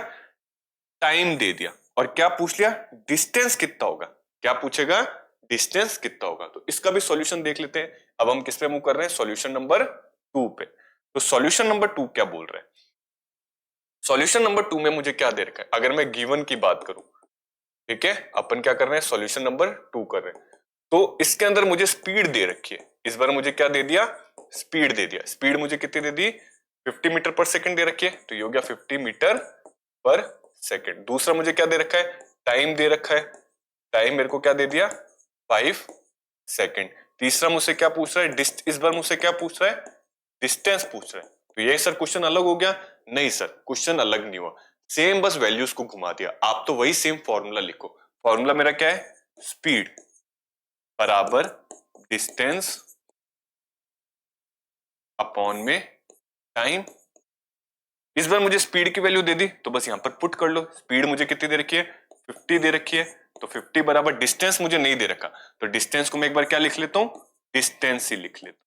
टाइम दे दिया, और क्या पूछ लिया, डिस्टेंस कितना होगा, क्या पूछेगा, डिस्टेंस कितना होगा। तो इसका भी सॉल्यूशन देख लेते हैं। अब हम किस पे मूव कर रहे हैं, सॉल्यूशन नंबर 2 पे। तो सॉल्यूशन नंबर 2 क्या बोल रहे हैं, सॉल्यूशन नंबर 2 में मुझे क्या दे रखा है, अगर मैं गिवन की बात करूं, ठीक है, अपन क्या कर रहे हैं, सॉल्यूशन नंबर 2 कर रहे हैं। तो इसके अंदर मुझे स्पीड दे रखी है, इस बार मुझे क्या दे दिया, स्पीड दे दिया। स्पीड मुझे कितनी दे दी, 50 मीटर पर सेकंड दे रखी है, तो ये हो गया 50 मीटर पर सेकंड। दूसरा मुझे क्या दे रखा है, टाइम दे रखा है, टाइम मेरे को क्या दे दिया, 5 सेकंड। तीसरा मुझसे क्या पूछ रहा है, इस बार मुझसे क्या पूछ रहा है, डिस्टेंस पूछ रहा है। तो ये सर क्वेश्चन अलग हो गया, नहीं सर क्वेश्चन अलग नहीं हुआ, सेम बस वैल्यूज को घुमा दिया। आप तो वही सेम फॉर्मूला लिखो, फॉर्मूला मेरा क्या है, स्पीड बराबर डिस्टेंस अपॉन में टाइम। इस बार मुझे स्पीड की वैल्यू दे दी, तो बस यहां पर पुट कर लो, स्पीड मुझे कितनी दे रखी है, 50 दे रखी है, तो 50 बराबर डिस्टेंस मुझे नहीं दे रखा, तो डिस्टेंस को मैं एक बार क्या लिख लेता हूं, डिस्टेंस ही लिख लेता हूं।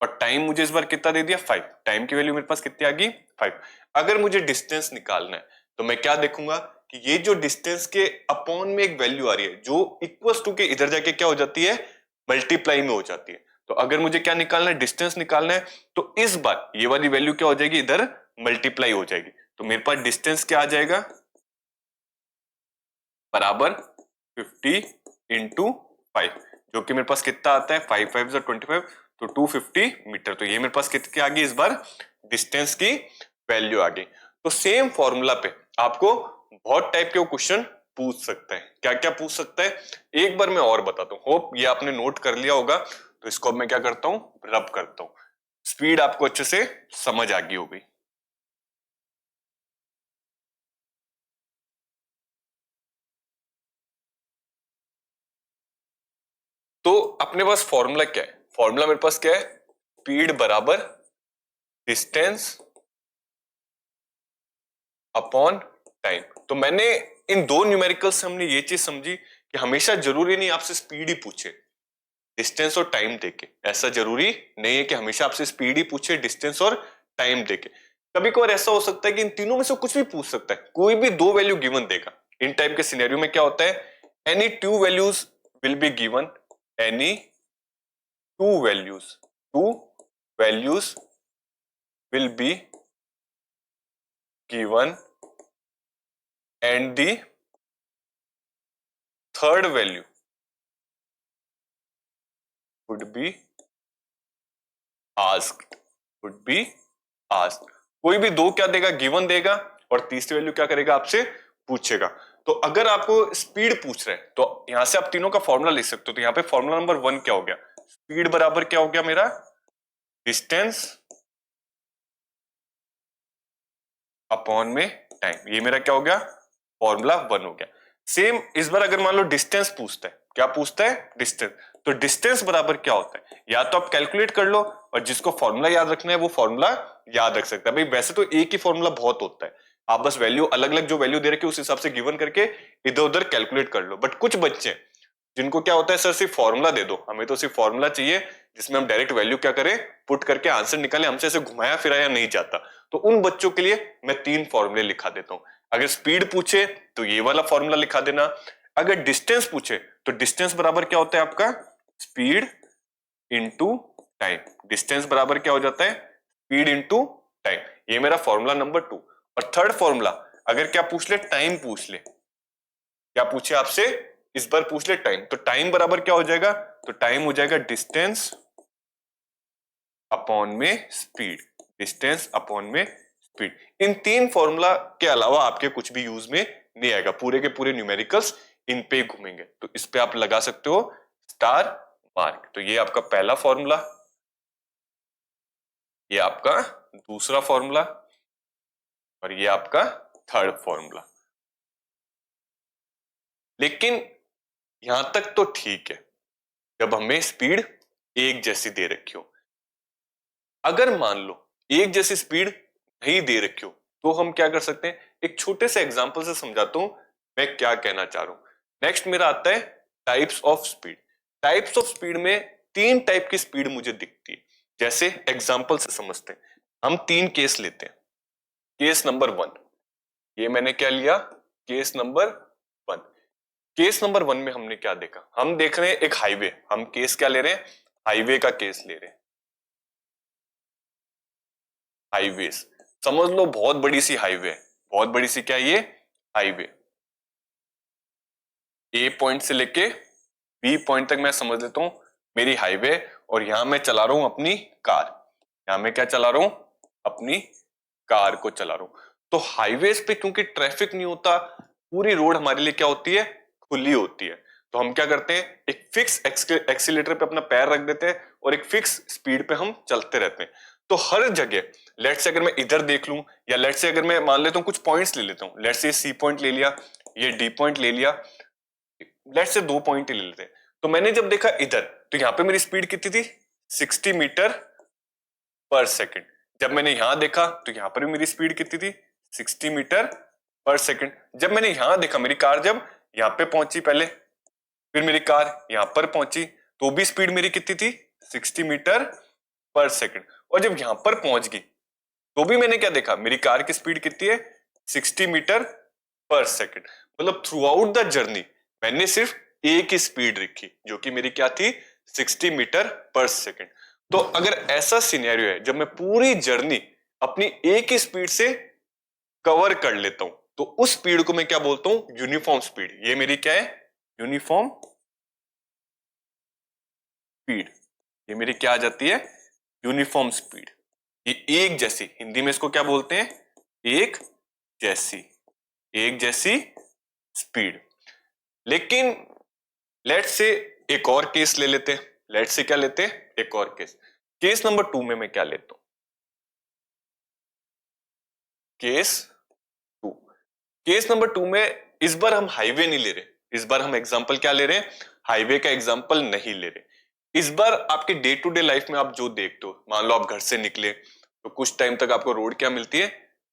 और टाइम मुझे इस बार कितना दे दिया, 5, टाइम की वैल्यू मेरे पास कितनी आ गई, 5। अगर मुझे डिस्टेंस निकालना है तो मैं क्या देखूंगा कि ये जो डिस्टेंस के अपॉन में एक वैल्यू आ रही है, जो इक्वल्स टू के इधर जाके क्या हो जाती है, मल्टीप्लाई में हो जाती है। तो अगर मुझे क्या निकालना है, डिस्टेंस निकालना है, तो इस बार ये वाली वैल्यू क्या हो जाएगी, इधर मल्टीप्लाई हो जाएगी। तो मेरे पास डिस्टेंस क्या आ जाएगा, बराबर 50 इंटू 5, जो कि मेरे पास कितना आता है, 5 5 25, तो 250 मीटर। तो ये मेरे पास कितनी आ गई, इस बार डिस्टेंस की वैल्यू आ गई। तो सेम फॉर्मूला पे आपको बहुत टाइप के क्वेश्चन पूछ सकता है। क्या क्या पूछ सकता है, एक बार मैं और बताता हूँ, होप ये आपने नोट कर लिया होगा। तो इसको अब मैं क्या करता हूँ, रब करता हूँ, स्पीड आपको अच्छे से समझ आ गई होगी। तो अपने पास फॉर्मूला क्या है, फॉर्मूला मेरे पास क्या है, स्पीड बराबर डिस्टेंस अपॉन टाइम। तो मैंने इन दो न्यूमेरिकल्स से हमने ये चीज समझी कि हमेशा जरूरी नहीं आपसे स्पीड ही पूछे डिस्टेंस और टाइम देके, ऐसा जरूरी नहीं है कि हमेशा आपसे स्पीड ही पूछे डिस्टेंस और टाइम देके। कभी कभार ऐसा हो सकता है कि इन तीनों में से कुछ भी पूछ सकता है, कोई भी दो वैल्यू गिवन देगा। इन टाइप के सिनेरियो में क्या होता है, any two values will be given, any two values will be given and the third value would be asked, would be asked। कोई भी दो क्या देगा, गिवन देगा, और तीसरी वैल्यू क्या करेगा, आपसे पूछेगा। तो अगर आपको स्पीड पूछ रहे हैं तो यहां से आप तीनों का फॉर्मूला लिख सकते हो। तो यहां पे फॉर्मूला नंबर 1 क्या हो गया, स्पीड बराबर क्या हो गया मेरा, डिस्टेंस अपॉन में टाइम। ये मेरा क्या हो गया, फॉर्मूला 1 हो गया। सेम इस बार अगर मान लो डिस्टेंस पूछता है, क्या पूछता है, डिस्टेंस। तो डिस्टेंस बराबर क्या होता है, या तो आप कैलकुलेट कर लो, और जिसको फॉर्मूला याद रखना है वो फॉर्मूला याद रख सकता है। भाई वैसे तो एक ही फॉर्मूला बहुत होता है, आप बस वैल्यू अलग अलग जो वैल्यू दे रखे उस हिसाब से गिवन करके इधर उधर कैलकुलेट कर लो। बट कुछ बच्चे जिनको क्या होता है, सर सिर्फ फॉर्मूला दे दो, हमें तो सिर्फ फॉर्मूला चाहिए जिसमें हम डायरेक्ट वैल्यू क्या करें, पुट करके आंसर निकालें, हमसे ऐसे घुमाया फिराया नहीं जाता। तो उन बच्चों के लिए मैं 3 फॉर्मूले लिखा देता हूं। अगर स्पीड पूछे तो ये वाला फॉर्मूला लिखा देना, अगर डिस्टेंस पूछे तो डिस्टेंस बराबर क्या होता है आपका, स्पीड इंटू टाइम। डिस्टेंस बराबर क्या हो जाता है, स्पीड इंटू टाइम। ये मेरा फॉर्मूला नंबर 2। और थर्ड फॉर्मूला, अगर क्या पूछ ले, टाइम पूछ ले, क्या पूछे आपसे, इस बार पूछ ले टाइम, तो टाइम बराबर क्या हो जाएगा, तो टाइम हो जाएगा डिस्टेंस अपॉन में स्पीड, डिस्टेंस अपॉन में स्पीड। इन 3 फॉर्मूला के अलावा आपके कुछ भी यूज में नहीं आएगा, पूरे के पूरे न्यूमेरिकल्स इन पे घूमेंगे। तो इस पे आप लगा सकते हो स्टार मार्क। तो ये आपका पहला फॉर्मूला, ये आपका दूसरा फॉर्मूला, और ये आपका थर्ड फॉर्मूला। लेकिन यहां तक तो ठीक है जब हमें स्पीड एक जैसी दे रखी हो। अगर मान लो एक जैसी स्पीड नहीं दे रखी हो तो हम क्या कर सकते हैं, एक छोटे से एग्जांपल से समझाता हूं मैं क्या कहना चाह रहा हूं। नेक्स्ट मेरा आता है types of speed. Types of speed में 3 टाइप की स्पीड मुझे दिखती है। जैसे एग्जांपल से समझते हैं, हम 3 केस लेते हैं। केस नंबर 1, ये मैंने क्या लिया, केस नंबर 1। केस नंबर 1 में हमने क्या देखा, हम देख रहे हैं एक हाईवे, हम केस क्या ले रहे हैं, हाईवे का केस ले रहे हैं। हाईवेज समझ लो, बहुत बड़ी सी हाईवे है, बहुत बड़ी सी क्या ये हाईवे, ए पॉइंट से लेके बी पॉइंट तक मैं समझ लेता हूं मेरी हाईवे, और यहां मैं चला रहा हूं अपनी कार, यहां मैं क्या चला रहा हूं, अपनी कार को चला रहा हूं। तो हाईवेज पे क्योंकि ट्रैफिक नहीं होता, पूरी रोड हमारे लिए क्या होती है, खुली होती है। तो हम क्या करते हैं, एक फिक्स एक्सीलेटर पे अपना पैर रख देते हैं और एक फिक्स स्पीड पे हम चलते रहते हैं। तो हर जगह, लेट से अगर मैं इधर देख लूं, या लेट से अगर मैं मान लेता हूं कुछ पॉइंट्स ले लेता हूं, लेट से सी पॉइंट ले लिया, ये डी पॉइंट ले लिया, लेट से 2 पॉइंट ले लेते हैं। तो मैंने जब देखा इधर, तो यहां पे मेरी स्पीड कितनी थी, 60 मीटर पर सेकंड। जब मैंने यहां देखा तो यहां पर भी मेरी स्पीड कितनी थी, 60 मीटर पर सेकंड। जब मैंने यहां देखा, मेरी कार जब यहां पे पहुंची पहले, फिर मेरी कार यहां पर पहुंची, तो भी स्पीड मेरी कितनी थी, 60 मीटर पर सेकंड। और जब यहां पर पहुंच गई तो भी मैंने क्या देखा, मेरी कार की स्पीड कितनी है, 60 मीटर पर सेकंड। मतलब थ्रू आउट द जर्नी मैंने सिर्फ एक ही स्पीड रखी, जो कि मेरी क्या थी, 60 मीटर पर सेकंड। तो अगर ऐसा सिनेरियो है जब मैं पूरी जर्नी अपनी एक ही स्पीड से कवर कर लेता हूं, तो उस स्पीड को मैं क्या बोलता हूं, यूनिफॉर्म स्पीड। ये मेरी क्या है, यूनिफॉर्म स्पीड। ये मेरी क्या आ जाती है, यूनिफॉर्म स्पीड। ये एक जैसी, हिंदी में इसको क्या बोलते हैं, एक जैसी, एक जैसी स्पीड। लेकिन लेट से एक और केस ले लेते हैं, लेट से क्या लेते हैं, एक और केस। केस नंबर 2 में मैं क्या लेता हूं, केस 2। केस नंबर 2 में इस बार हम हाईवे नहीं ले रहे, इस बार हम एग्जांपल क्या ले रहे हैं, हाईवे का एग्जांपल नहीं ले रहे। इस बार आपके डे टू डे लाइफ में आप जो देखते हो, मान लो आप घर से निकले तो कुछ टाइम तक आपको रोड क्या मिलती है,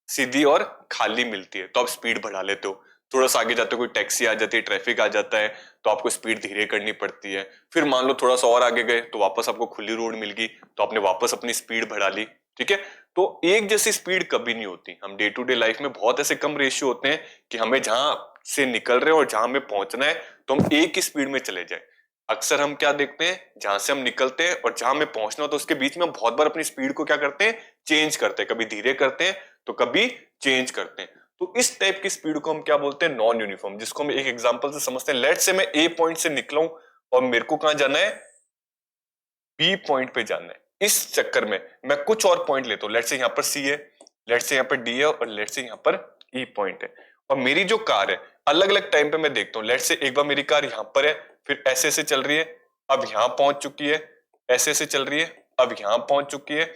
सीधी और खाली मिलती है, तो आप स्पीड बढ़ा लेते हो। थोड़ा सा आगे जाते हो कोई टैक्सी आ जाती है, ट्रैफिक आ जाता है, तो आपको स्पीड धीरे करनी पड़ती है। फिर मान लो थोड़ा सा और आगे गए तो वापस आपको खुली रोड मिल गई, तो आपने वापस अपनी स्पीड बढ़ा ली। ठीक है, तो एक जैसी स्पीड कभी नहीं होती। हम डे टू डे लाइफ में बहुत ऐसे कम रेशियो होते हैं कि हमें जहां से निकल रहे हैं और जहां हमें पहुंचना है तो हम एक ही स्पीड में चले जाए। अक्सर हम क्या देखते हैं, जहां से हम निकलते हैं और जहां हमें पहुंचना हो तो उसके बीच में हम बहुत बार अपनी स्पीड को क्या करते हैं, चेंज करते हैं। कभी धीरे करते हैं तो कभी चेंज करते हैं। तो इस टाइप की स्पीड को हम क्या बोलते हैं, नॉन यूनिफॉर्म, जिसको हम एक एग्जांपल से समझते हैं। लेट से मैं ए पॉइंट से निकला हूं और मेरे को कहां जाना है, बी पॉइंट पे जाना है। इस चक्कर में मैं कुछ और पॉइंट लेता हूं। लेट से यहां पर सी है, लेट से यहां पर डी है और लेट से यहां पर ई पॉइंट है। और मेरी जो कार है अलग अलग टाइम पे मैं देखता हूँ। लेट से एक बार मेरी कार यहां पर है, फिर ऐसे ऐसे चल रही है, अब यहां पहुंच चुकी है, ऐसे ऐसे चल रही है, अब यहां पहुंच चुकी है,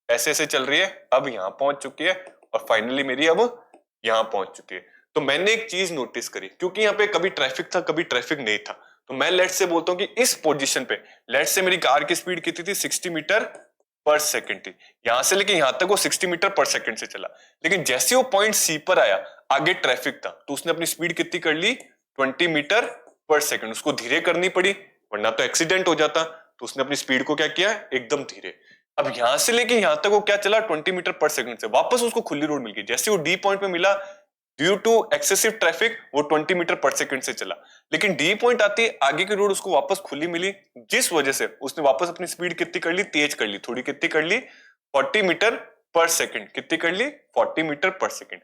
ऐसे ऐसे चल रही है, अब यहां पहुंच चुकी है, और फाइनली मेरी अब यहां पहुंच चुकी है। तो मैंने एक चीज नोटिस करी, क्योंकि यहाँ पे कभी ट्रैफिक था कभी ट्रैफिक नहीं था, तो मैं लेट से बोलता हूँ कि इस पोजीशन पे लेट से मेरी कार की स्पीड कितनी थी, 60 मीटर पर सेकंड थी। यहां से लेके यहां तक वो 60 मीटर पर सेकंड से चला। लेकिन जैसे वो पॉइंट सी पर आया, आगे ट्रैफिक था, तो उसने अपनी स्पीड कितनी कर ली, 20 मीटर पर सेकंड। उसको धीरे करनी पड़ी वरना तो एक्सीडेंट हो जाता, तो उसने अपनी स्पीड को क्या किया, एकदम धीरे। अब यहां से लेके यहां तक वो क्या चला, 20 मीटर पर सेकंड से। वापस उसको खुली रोड मिल गई। जैसे वो डी पॉइंट पे मिला, ड्यू टू एक्सेसिव ट्रैफिक वो 20 मीटर पर सेकंड से चला। लेकिन डी पॉइंट आती आगे की रोड उसको वापस खुली मिली, जिस वजह से उसने वापस अपनी स्पीड कितनी कर ली, तेज कर ली थोड़ी। कितनी कर ली, 40 मीटर पर सेकंड। कितनी कर ली, 40 मीटर पर सेकंड।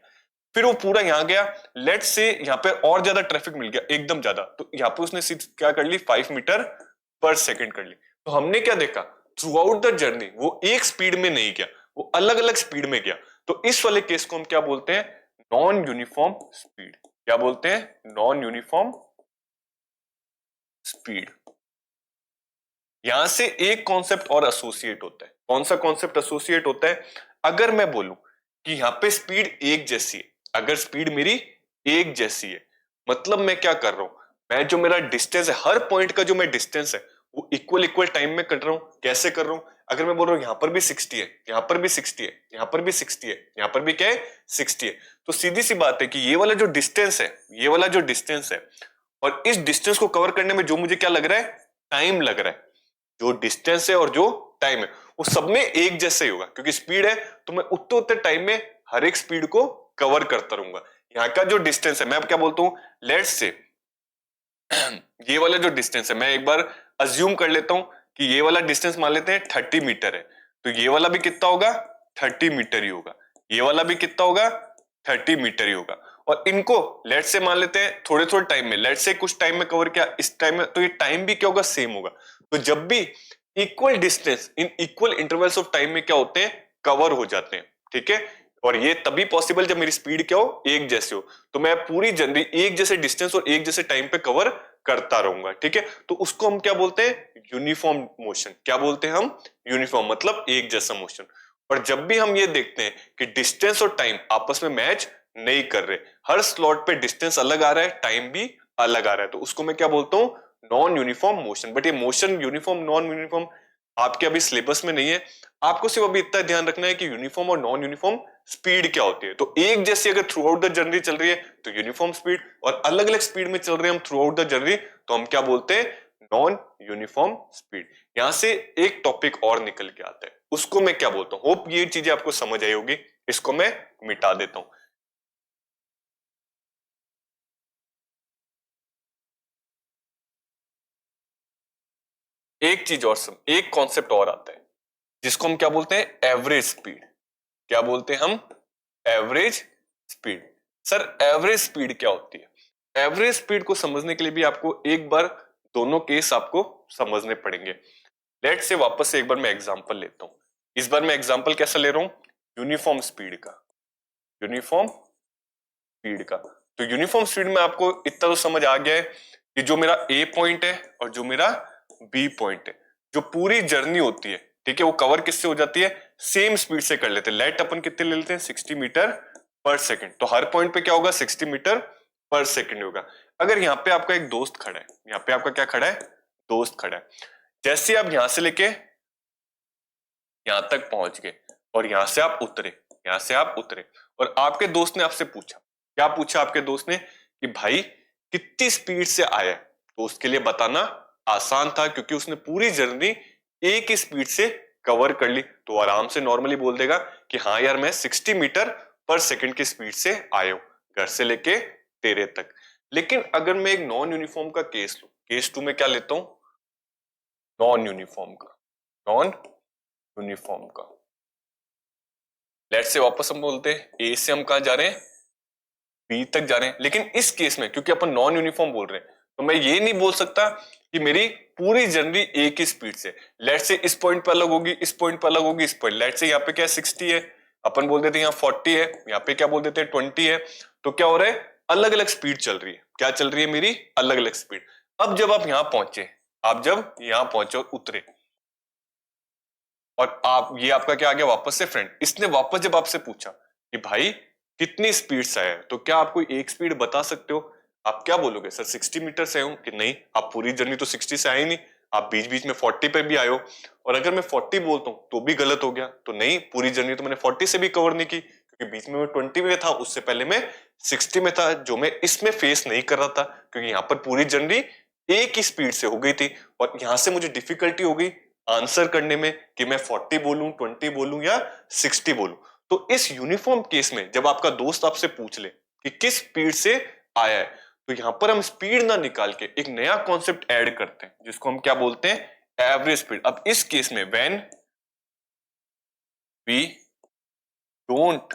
फिर वो पूरा यहां गया। लेट से यहां पे और ज्यादा ट्रैफिक मिल गया, एकदम ज्यादा, तो यहां पे उसने क्या कर ली, 5 मीटर पर सेकंड कर ली। तो हमने क्या देखा, थ्रू आउट द जर्नी वो एक स्पीड में नहीं गया, वो अलग अलग स्पीड में गया। तो इस वाले केस को हम क्या बोलते हैं, नॉन यूनिफॉर्म स्पीड। क्या बोलते हैं, नॉन यूनिफॉर्म स्पीड। यहां से एक कॉन्सेप्ट और एसोसिएट होता है। कौन सा कॉन्सेप्ट एसोसिएट होता है, अगर मैं बोलूं कि यहां पे स्पीड एक जैसी है, अगर स्पीड मेरी एक जैसी है, मतलब मैं क्या कर रहा हूं, मैं जो मेरा डिस्टेंस है, हर पॉइंट का जो मैं डिस्टेंस है वो इक्वल इक्वल टाइम में कर रहा हूं। कैसे कर रहा हूं, अगर मैं बोल रहा हूं यहां पर भी 60 है, यहां पर भी 60 है, यहां पर भी 60 है, यहां पर भी क्या है, 60 है, तो सीधी सी बात है कि ये वाला जो डिस्टेंस है, ये वाला जो डिस्टेंस है, और इस डिस्टेंस को कवर करने में जो मुझे क्या लग रहा है, टाइम लग रहा है, जो डिस्टेंस है और जो टाइम है वो सब में एक जैसे ही होगा। क्योंकि स्पीड है तो मैं उतने उतने टाइम में हर एक स्पीड को कवर करता रहूंगा। यहाँ का जो डिस्टेंस है, मैं क्या बोलता हूं, लेट्स से ये वाला जो डिस्टेंस है, मैं एक बार अज्यूम कर लेता हूं कि ये वाला डिस्टेंस मान लेते हैं 30 मीटर है, तो ये वाला भी कितना होगा, 30 मीटर ही होगा। ये वाला भी कितना होगा, 30 मीटर ही होगा। और इनको लेट से मान लेते हैं थोड़े थोड़े टाइम में, लेट से कुछ टाइम में कवर किया, इस टाइम में, तो ये टाइम भी क्या होगा, सेम होगा। तो जब भी equal distance in equal intervals of time में क्या होते हैं, कवर हो जाते हैं। ठीक है, और ये तभी पॉसिबल जब मेरी स्पीड क्या हो, एक जैसे हो। तो मैं पूरी जर्नी एक जैसे डिस्टेंस और एक जैसे टाइम पे कवर करता रहूंगा। ठीक है, तो उसको हम क्या बोलते हैं, यूनिफॉर्म मोशन। क्या बोलते हैं हम, यूनिफॉर्म, मतलब एक जैसा मोशन। और जब भी हम ये देखते हैं कि डिस्टेंस और टाइम आपस में मैच नहीं कर रहे, हर स्लॉट पे डिस्टेंस अलग आ रहा है, टाइम भी अलग आ रहा है, तो उसको मैं क्या बोलता हूं, नॉन यूनिफॉर्म मोशन। बट ये मोशन यूनिफॉर्म नॉन यूनिफॉर्म आपके अभी सिलेबस में नहीं है। आपको सिर्फ अभी इतना ध्यान रखना है कि यूनिफॉर्म और नॉन यूनिफॉर्म स्पीड क्या होती है। तो एक जैसी अगर थ्रू आउट द जर्नी चल रही है तो यूनिफॉर्म स्पीड, और अलग अलग स्पीड में चल रहे हैं हम थ्रू आउट द जर्नी, तो हम क्या बोलते हैं, नॉन यूनिफॉर्म स्पीड। यहां से एक टॉपिक और निकल के आता है, उसको मैं क्या बोलता हूं, होप ये चीजें आपको समझ आई होगी, इसको मैं मिटा देता हूं। एक चीज और एक कॉन्सेप्ट और आता है जिसको हम क्या बोलते हैं, एवरेज स्पीड। क्या बोलते हैं हम, average speed. Sir average speed क्या होती है, एवरेज स्पीड को समझने के लिए भी आपको एक बार दोनों केस आपको समझने पड़ेंगे। लेट से वापस से एक बार मैं एग्जांपल लेता हूं। इस बार मैं एग्जांपल कैसा ले रहा हूं, यूनिफॉर्म स्पीड का। यूनिफॉर्म स्पीड का, तो यूनिफॉर्म स्पीड में आपको इतना तो समझ आ गया है कि जो मेरा ए पॉइंट है और जो मेरा बी पॉइंट है, जो पूरी जर्नी होती है, ठीक है, वो कवर किससे हो जाती है, सेम स्पीड से कर लेते हैं। लेट अपन कितने ले लेते हैं, 60 मीटर पर सेकंड। तो हर पॉइंट पे क्या होगा, 60 मीटर पर सेकंड होगा। अगर यहाँ पे आपका एक दोस्त खड़ा है, यहाँ पे आपका क्या खड़ा है, दोस्त खड़ा है, जैसे आप यहां से लेके यहां तक पहुंच गए और यहां से आप उतरे, यहां से आप उतरे, और आपके दोस्त ने आपसे पूछा, क्या पूछा आपके दोस्त ने कि भाई कितनी स्पीड से आया है, तो उसके लिए बताना आसान था क्योंकि उसने पूरी जर्नी एक ही स्पीड से कवर कर ली, तो आराम से नॉर्मली बोल देगा कि हाँ यार मैं 60 मीटर पर सेकंड की स्पीड से आया हूं घर से लेके तेरे तक। लेकिन अगर मैं एक नॉन यूनिफॉर्म का केस लूं, केस 2 में क्या लेता हूं, नॉन यूनिफॉर्म का, नॉन यूनिफॉर्म का, लेट्स से वापस हम बोलते हैं ए से हम कहा जा रहे हैं, बी तक जा रहे हैं। लेकिन इस केस में क्योंकि अपन नॉन यूनिफॉर्म बोल रहे हैं तो मैं ये नहीं बोल सकता कि मेरी पूरी जर्नी एक ही स्पीड से, लेट्स से इस पॉइंट पे अलग होगी, इस पॉइंट पे अलग होगी, इस पॉइंट, लेट्स से यहाँ पे क्या 60 है, अपन बोल देते हैं यहाँ 40 है, यहाँ पे क्या बोल देते हैं 20 है, तो क्या हो रहा है, अलग अलग स्पीड चल रही है, क्या चल रही है मेरी, अलग अलग स्पीड। अब जब आप यहां पहुंचे, आप जब यहां पहुंचे और उतरे, और आप, ये आपका क्या आ गया वापस से फ्रेंड, इसने वापस जब आपसे पूछा कि भाई कितनी स्पीड से आया है, तो क्या आप कोई एक स्पीड बता सकते हो, आप क्या बोलोगे, सर 60 मीटर से आया हूं, कि नहीं आप पूरी जर्नी तो 60 से आए ही नहीं, आप बीच बीच में 40 पे भी आए हो, और अगर मैं 40 बोलता हूं तो भी गलत हो गया, तो नहीं पूरी जर्नी तो मैंने 40 से भी कवर नहीं की क्योंकि बीच में मैं 20 में था, उससे पहले मैं 60 में था, जो मैं इसमें फेस नहीं कर रहा था क्योंकि यहाँ पर पूरी जर्नी एक ही स्पीड से हो गई थी, और यहां से मुझे डिफिकल्टी हो गई आंसर करने में कि मैं 40 बोलूं, 20 बोलूं या 60 बोलूं। तो इस यूनिफॉर्म केस में जब आपका दोस्त आपसे पूछ ले कि किस स्पीड से आया है, तो यहां पर हम स्पीड ना निकाल के एक नया कॉन्सेप्ट ऐड करते हैं जिसको हम क्या बोलते हैं, एवरेज स्पीड। अब इस केस में when we don't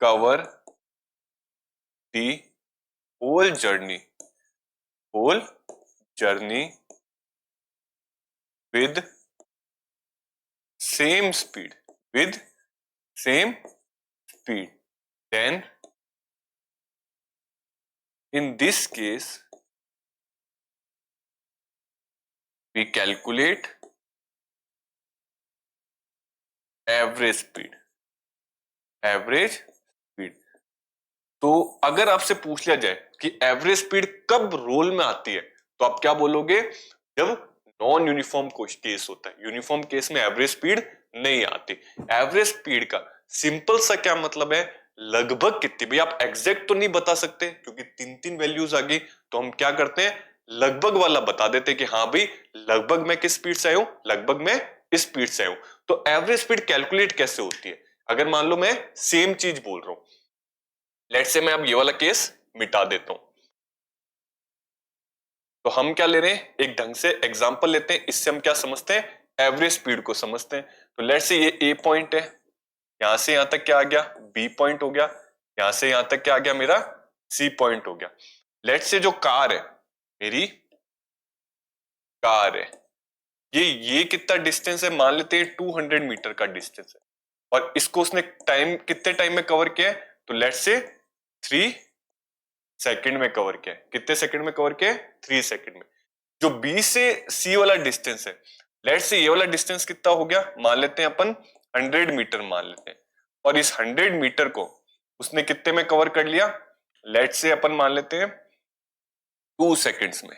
cover the whole journey, whole journey with same speed, with same speed, then in this case we calculate average speed, average speed। तो अगर आपसे पूछ लिया जाए कि एवरेज स्पीड कब रोल में आती है, तो आप क्या बोलोगे, जब नॉन यूनिफॉर्म केस होता है, यूनिफॉर्म केस में एवरेज स्पीड नहीं आती। एवरेज स्पीड का सिंपल सा क्या मतलब है, लगभग कितनी, भाई आप एग्जैक्ट तो नहीं बता सकते क्योंकि तीन तीन वैल्यूज आ गई, तो हम क्या करते हैं, लगभग वाला बता देते हैं कि हाँ भाई लगभग मैं किस स्पीड से आया हूं, लगभग मैं इस स्पीड से आया हूं। तो एवरेज स्पीड कैलकुलेट कैसे होती है, अगर मान लो मैं सेम चीज बोल रहा हूं, लेट्स से मैं अब ये वाला केस मिटा देता हूं, तो हम क्या ले रहे हैं, एक ढंग से एग्जांपल लेते हैं, इससे हम क्या समझते हैं, एवरेज स्पीड को समझते हैं। तो लेट्स से ये ए पॉइंट है, यहां से यहां तक क्या आ गया, बी पॉइंट हो गया, यहां से यहां तक क्या आ गया मेरा, सी पॉइंट हो गया। लेट्स से जो कार है, मेरी कार है, ये कितना डिस्टेंस है, मान लेते हैं 200 मीटर का डिस्टेंस है, और इसको उसने टाइम कितने टाइम में कवर किया है, तो लेट्स से 3 सेकंड में कवर किया है। कितने सेकंड में कवर किया है, 3 सेकंड में। जो बी से सी वाला डिस्टेंस है, लेट्स से ये वाला डिस्टेंस कितना हो गया, मान लेते हैं अपन 100 मीटर मान लेते हैं, और इस 100 मीटर को उसने कितने में कवर कर लिया, लेट्स से अपन मान लेते हैं 2 सेकंड्स में।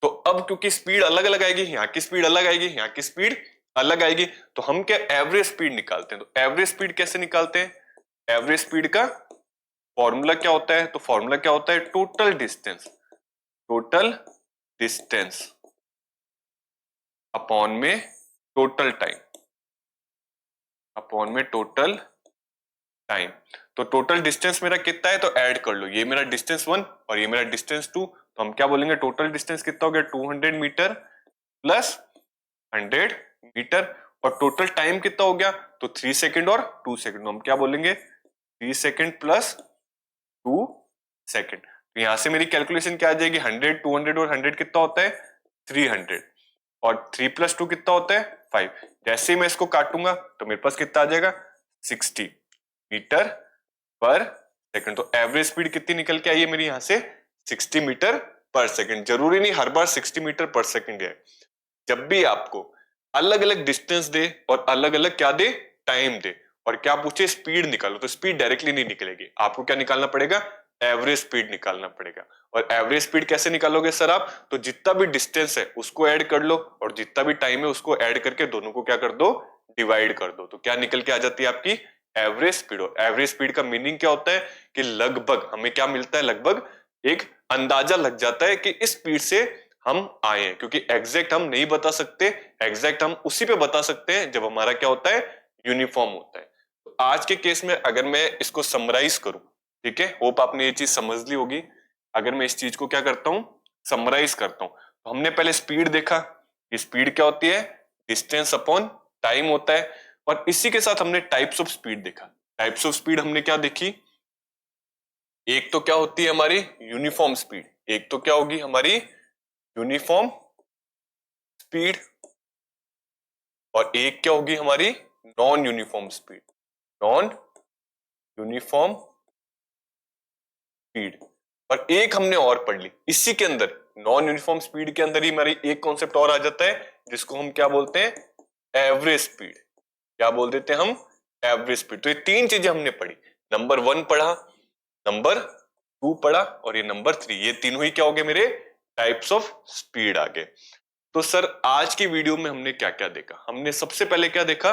तो अब क्योंकि स्पीड अलग अलग आएगी, यहाँ की स्पीड अलग आएगी, यहाँ की स्पीड अलग आएगी, तो हम क्या एवरेज स्पीड निकालते हैं। तो एवरेज स्पीड कैसे निकालते हैं, एवरेज स्पीड का फॉर्मूला क्या होता है, तो फॉर्मूला क्या होता है, total distance, total distance upon में टोटल टाइम, अपॉन में टोटल टाइम। तो टोटल डिस्टेंस मेरा कितना है, तो ऐड कर लो, ये मेरा डिस्टेंस 1 और ये मेरा डिस्टेंस 2, तो हम क्या बोलेंगे, टोटल डिस्टेंस कितना हो गया, 200 मीटर प्लस 100 मीटर, और टोटल टाइम कितना हो गया, तो 3 सेकंड और 2 सेकंड, तो हम क्या बोलेंगे, 3 सेकंड प्लस 2 सेकंड। तो यहां से मेरी कैलकुलेशन क्या आ जाएगी, 100, 200 और 100 कितना होता है, 300, और 3 प्लस 2 कितना होता है, 5। जैसे ही मैं इसको काटूंगा तो मेरे पास कितना आ जाएगा, 60 मीटर पर सेकंड। तो एवरेज स्पीड कितनी निकल के आई है मेरी, यहां से 60 मीटर पर सेकंड। जरूरी नहीं हर बार 60 मीटर पर सेकंड है, जब भी आपको अलग अलग डिस्टेंस दे और अलग अलग क्या दे, टाइम दे, और क्या पूछे, स्पीड निकालो, तो स्पीड डायरेक्टली नहीं निकलेगी, आपको क्या निकालना पड़ेगा, एवरेज स्पीड निकालना पड़ेगा। और एवरेज स्पीड कैसे निकालोगे सर आप? तो जितना भी डिस्टेंस है उसको ऐड कर लो और जितना भी टाइम है उसको ऐड करके दोनों को क्या कर दो, डिवाइड कर दो, तो क्या निकल के आ जाती है आपकी एवरेज स्पीड। और एवरेज स्पीड का मीनिंग क्या होता है कि लगभग हमें क्या मिलता है, लगभग एक अंदाजा लग जाता है कि इस स्पीड से हम आए हैं, क्योंकि एग्जैक्ट हम नहीं बता सकते, एग्जैक्ट हम उसी पे बता सकते हैं जब हमारा क्या होता है, यूनिफॉर्म होता है। तो आज के केस में अगर मैं इसको समराइज करूं, ठीक है, होप आपने ये चीज समझ ली होगी। अगर मैं इस चीज को क्या करता हूं, समराइज करता हूं, तो हमने पहले स्पीड देखा, स्पीड क्या होती है, डिस्टेंस अपॉन टाइम होता है। और इसी के साथ हमने टाइप्स ऑफ स्पीड देखा। टाइप्स ऑफ स्पीड हमने क्या देखी, एक तो क्या होती है हमारी यूनिफॉर्म स्पीड, एक तो क्या होगी हमारी यूनिफॉर्म स्पीड, और एक क्या होगी हमारी non uniform speed, non uniform speed. और एक हमने और पढ़ ली इसी के अंदर, नॉन यूनिफॉर्म स्पीड के अंदर ही हमारी एक कॉन्सेप्ट और आ जाता है जिसको हम क्या बोलते हैं, एवरेज स्पीड। क्या बोल देते हैं हम, एवरेज स्पीड। तो ये तीन चीजें हमने पढ़ी, नंबर 1 पढ़ा, नंबर 2 पढ़ा और ये नंबर 3, ये तीनों ही क्या हो गए मेरे टाइप्स ऑफ स्पीड आ गए। तो सर आज की वीडियो में हमने क्या क्या देखा, हमने सबसे पहले क्या देखा,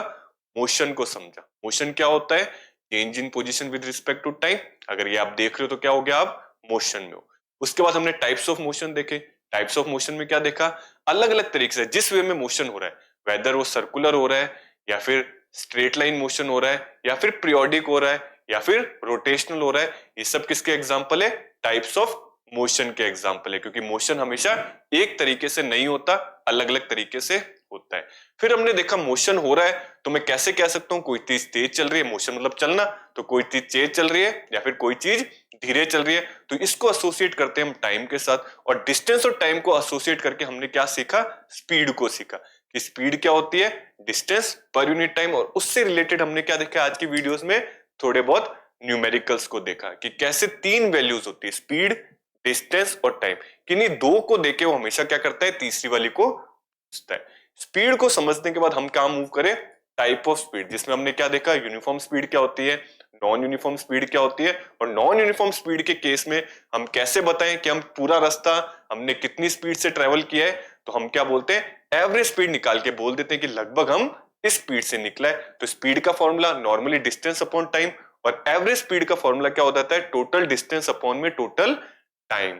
मोशन को समझा। मोशन क्या होता है, change in position with respect to time. अगर ये आप देख रहे हो तो क्या हो गया, आप मोशन में हो। उसके बाद हमने टाइप्स ऑफ मोशन देखे। टाइप्स ऑफ मोशन में क्या देखा, अलग अलग तरीके से जिस वे में मोशन हो रहा है, वेदर वो सर्कुलर हो रहा है या फिर स्ट्रेट लाइन मोशन हो रहा है या फिर पीरियोडिक हो रहा है या फिर रोटेशनल हो रहा है, ये सब किसके एग्जांपल है, टाइप्स ऑफ मोशन के एग्जांपल है। क्योंकि मोशन हमेशा एक तरीके से नहीं होता, अलग अलग तरीके से होता है। फिर हमने देखा मोशन हो रहा है तो मैं कैसे कह सकता हूं कोई चीज तेज चल रही है, मोशन मतलब चलना, तो कोई चीज तेज चल रही है या फिर कोई चीज धीरे चल रही है, तो इसको एसोसिएट करते हैं हम टाइम के साथ। और डिस्टेंस और टाइम को एसोसिएट करके हमने क्या सीखा, स्पीड को सीखा कि स्पीड क्या होती है, डिस्टेंस पर यूनिट टाइम। और उससे रिलेटेड हमने क्या देखा आज की वीडियोस में, थोड़े बहुत न्यूमेरिकल्स को देखा कि कैसे 3 वैल्यूज होती है, स्पीड, डिस्टेंस और टाइम, किन्हीं दो को देके वो हमेशा क्या करता है, तीसरी वाली को पूछता है। स्पीड को समझने के बाद हम क्या मूव करें, टाइप ऑफ स्पीड, जिसमें हमने क्या देखा, यूनिफॉर्म स्पीड क्या होती है, नॉन यूनिफॉर्म स्पीड क्या होती है। और नॉन यूनिफॉर्म स्पीड के केस में हम कैसे बताएं कि हम पूरा रास्ता हमने कितनी स्पीड से ट्रेवल किया है, तो हम क्या बोलते हैं, एवरेज स्पीड निकाल के बोल देते हैं कि लगभग हम इस स्पीड से निकला है। तो स्पीड का formula normally distance upon time, और एवरेज स्पीड का फॉर्मूला क्या हो जाता है, टोटल डिस्टेंस अपॉन में टोटल टाइम।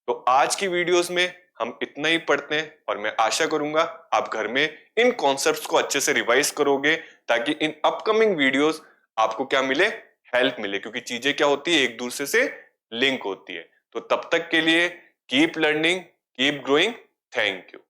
तो आज की वीडियोस में हम इतना ही पढ़ते हैं और मैं आशा करूंगा आप घर में इन कॉन्सेप्ट्स को अच्छे से रिवाइज करोगे, ताकि इन अपकमिंग वीडियोस आपको क्या मिले, हेल्प मिले, क्योंकि चीजें क्या होती है, एक दूसरे से लिंक होती है। तो तब तक के लिए keep learning, keep growing, thank you.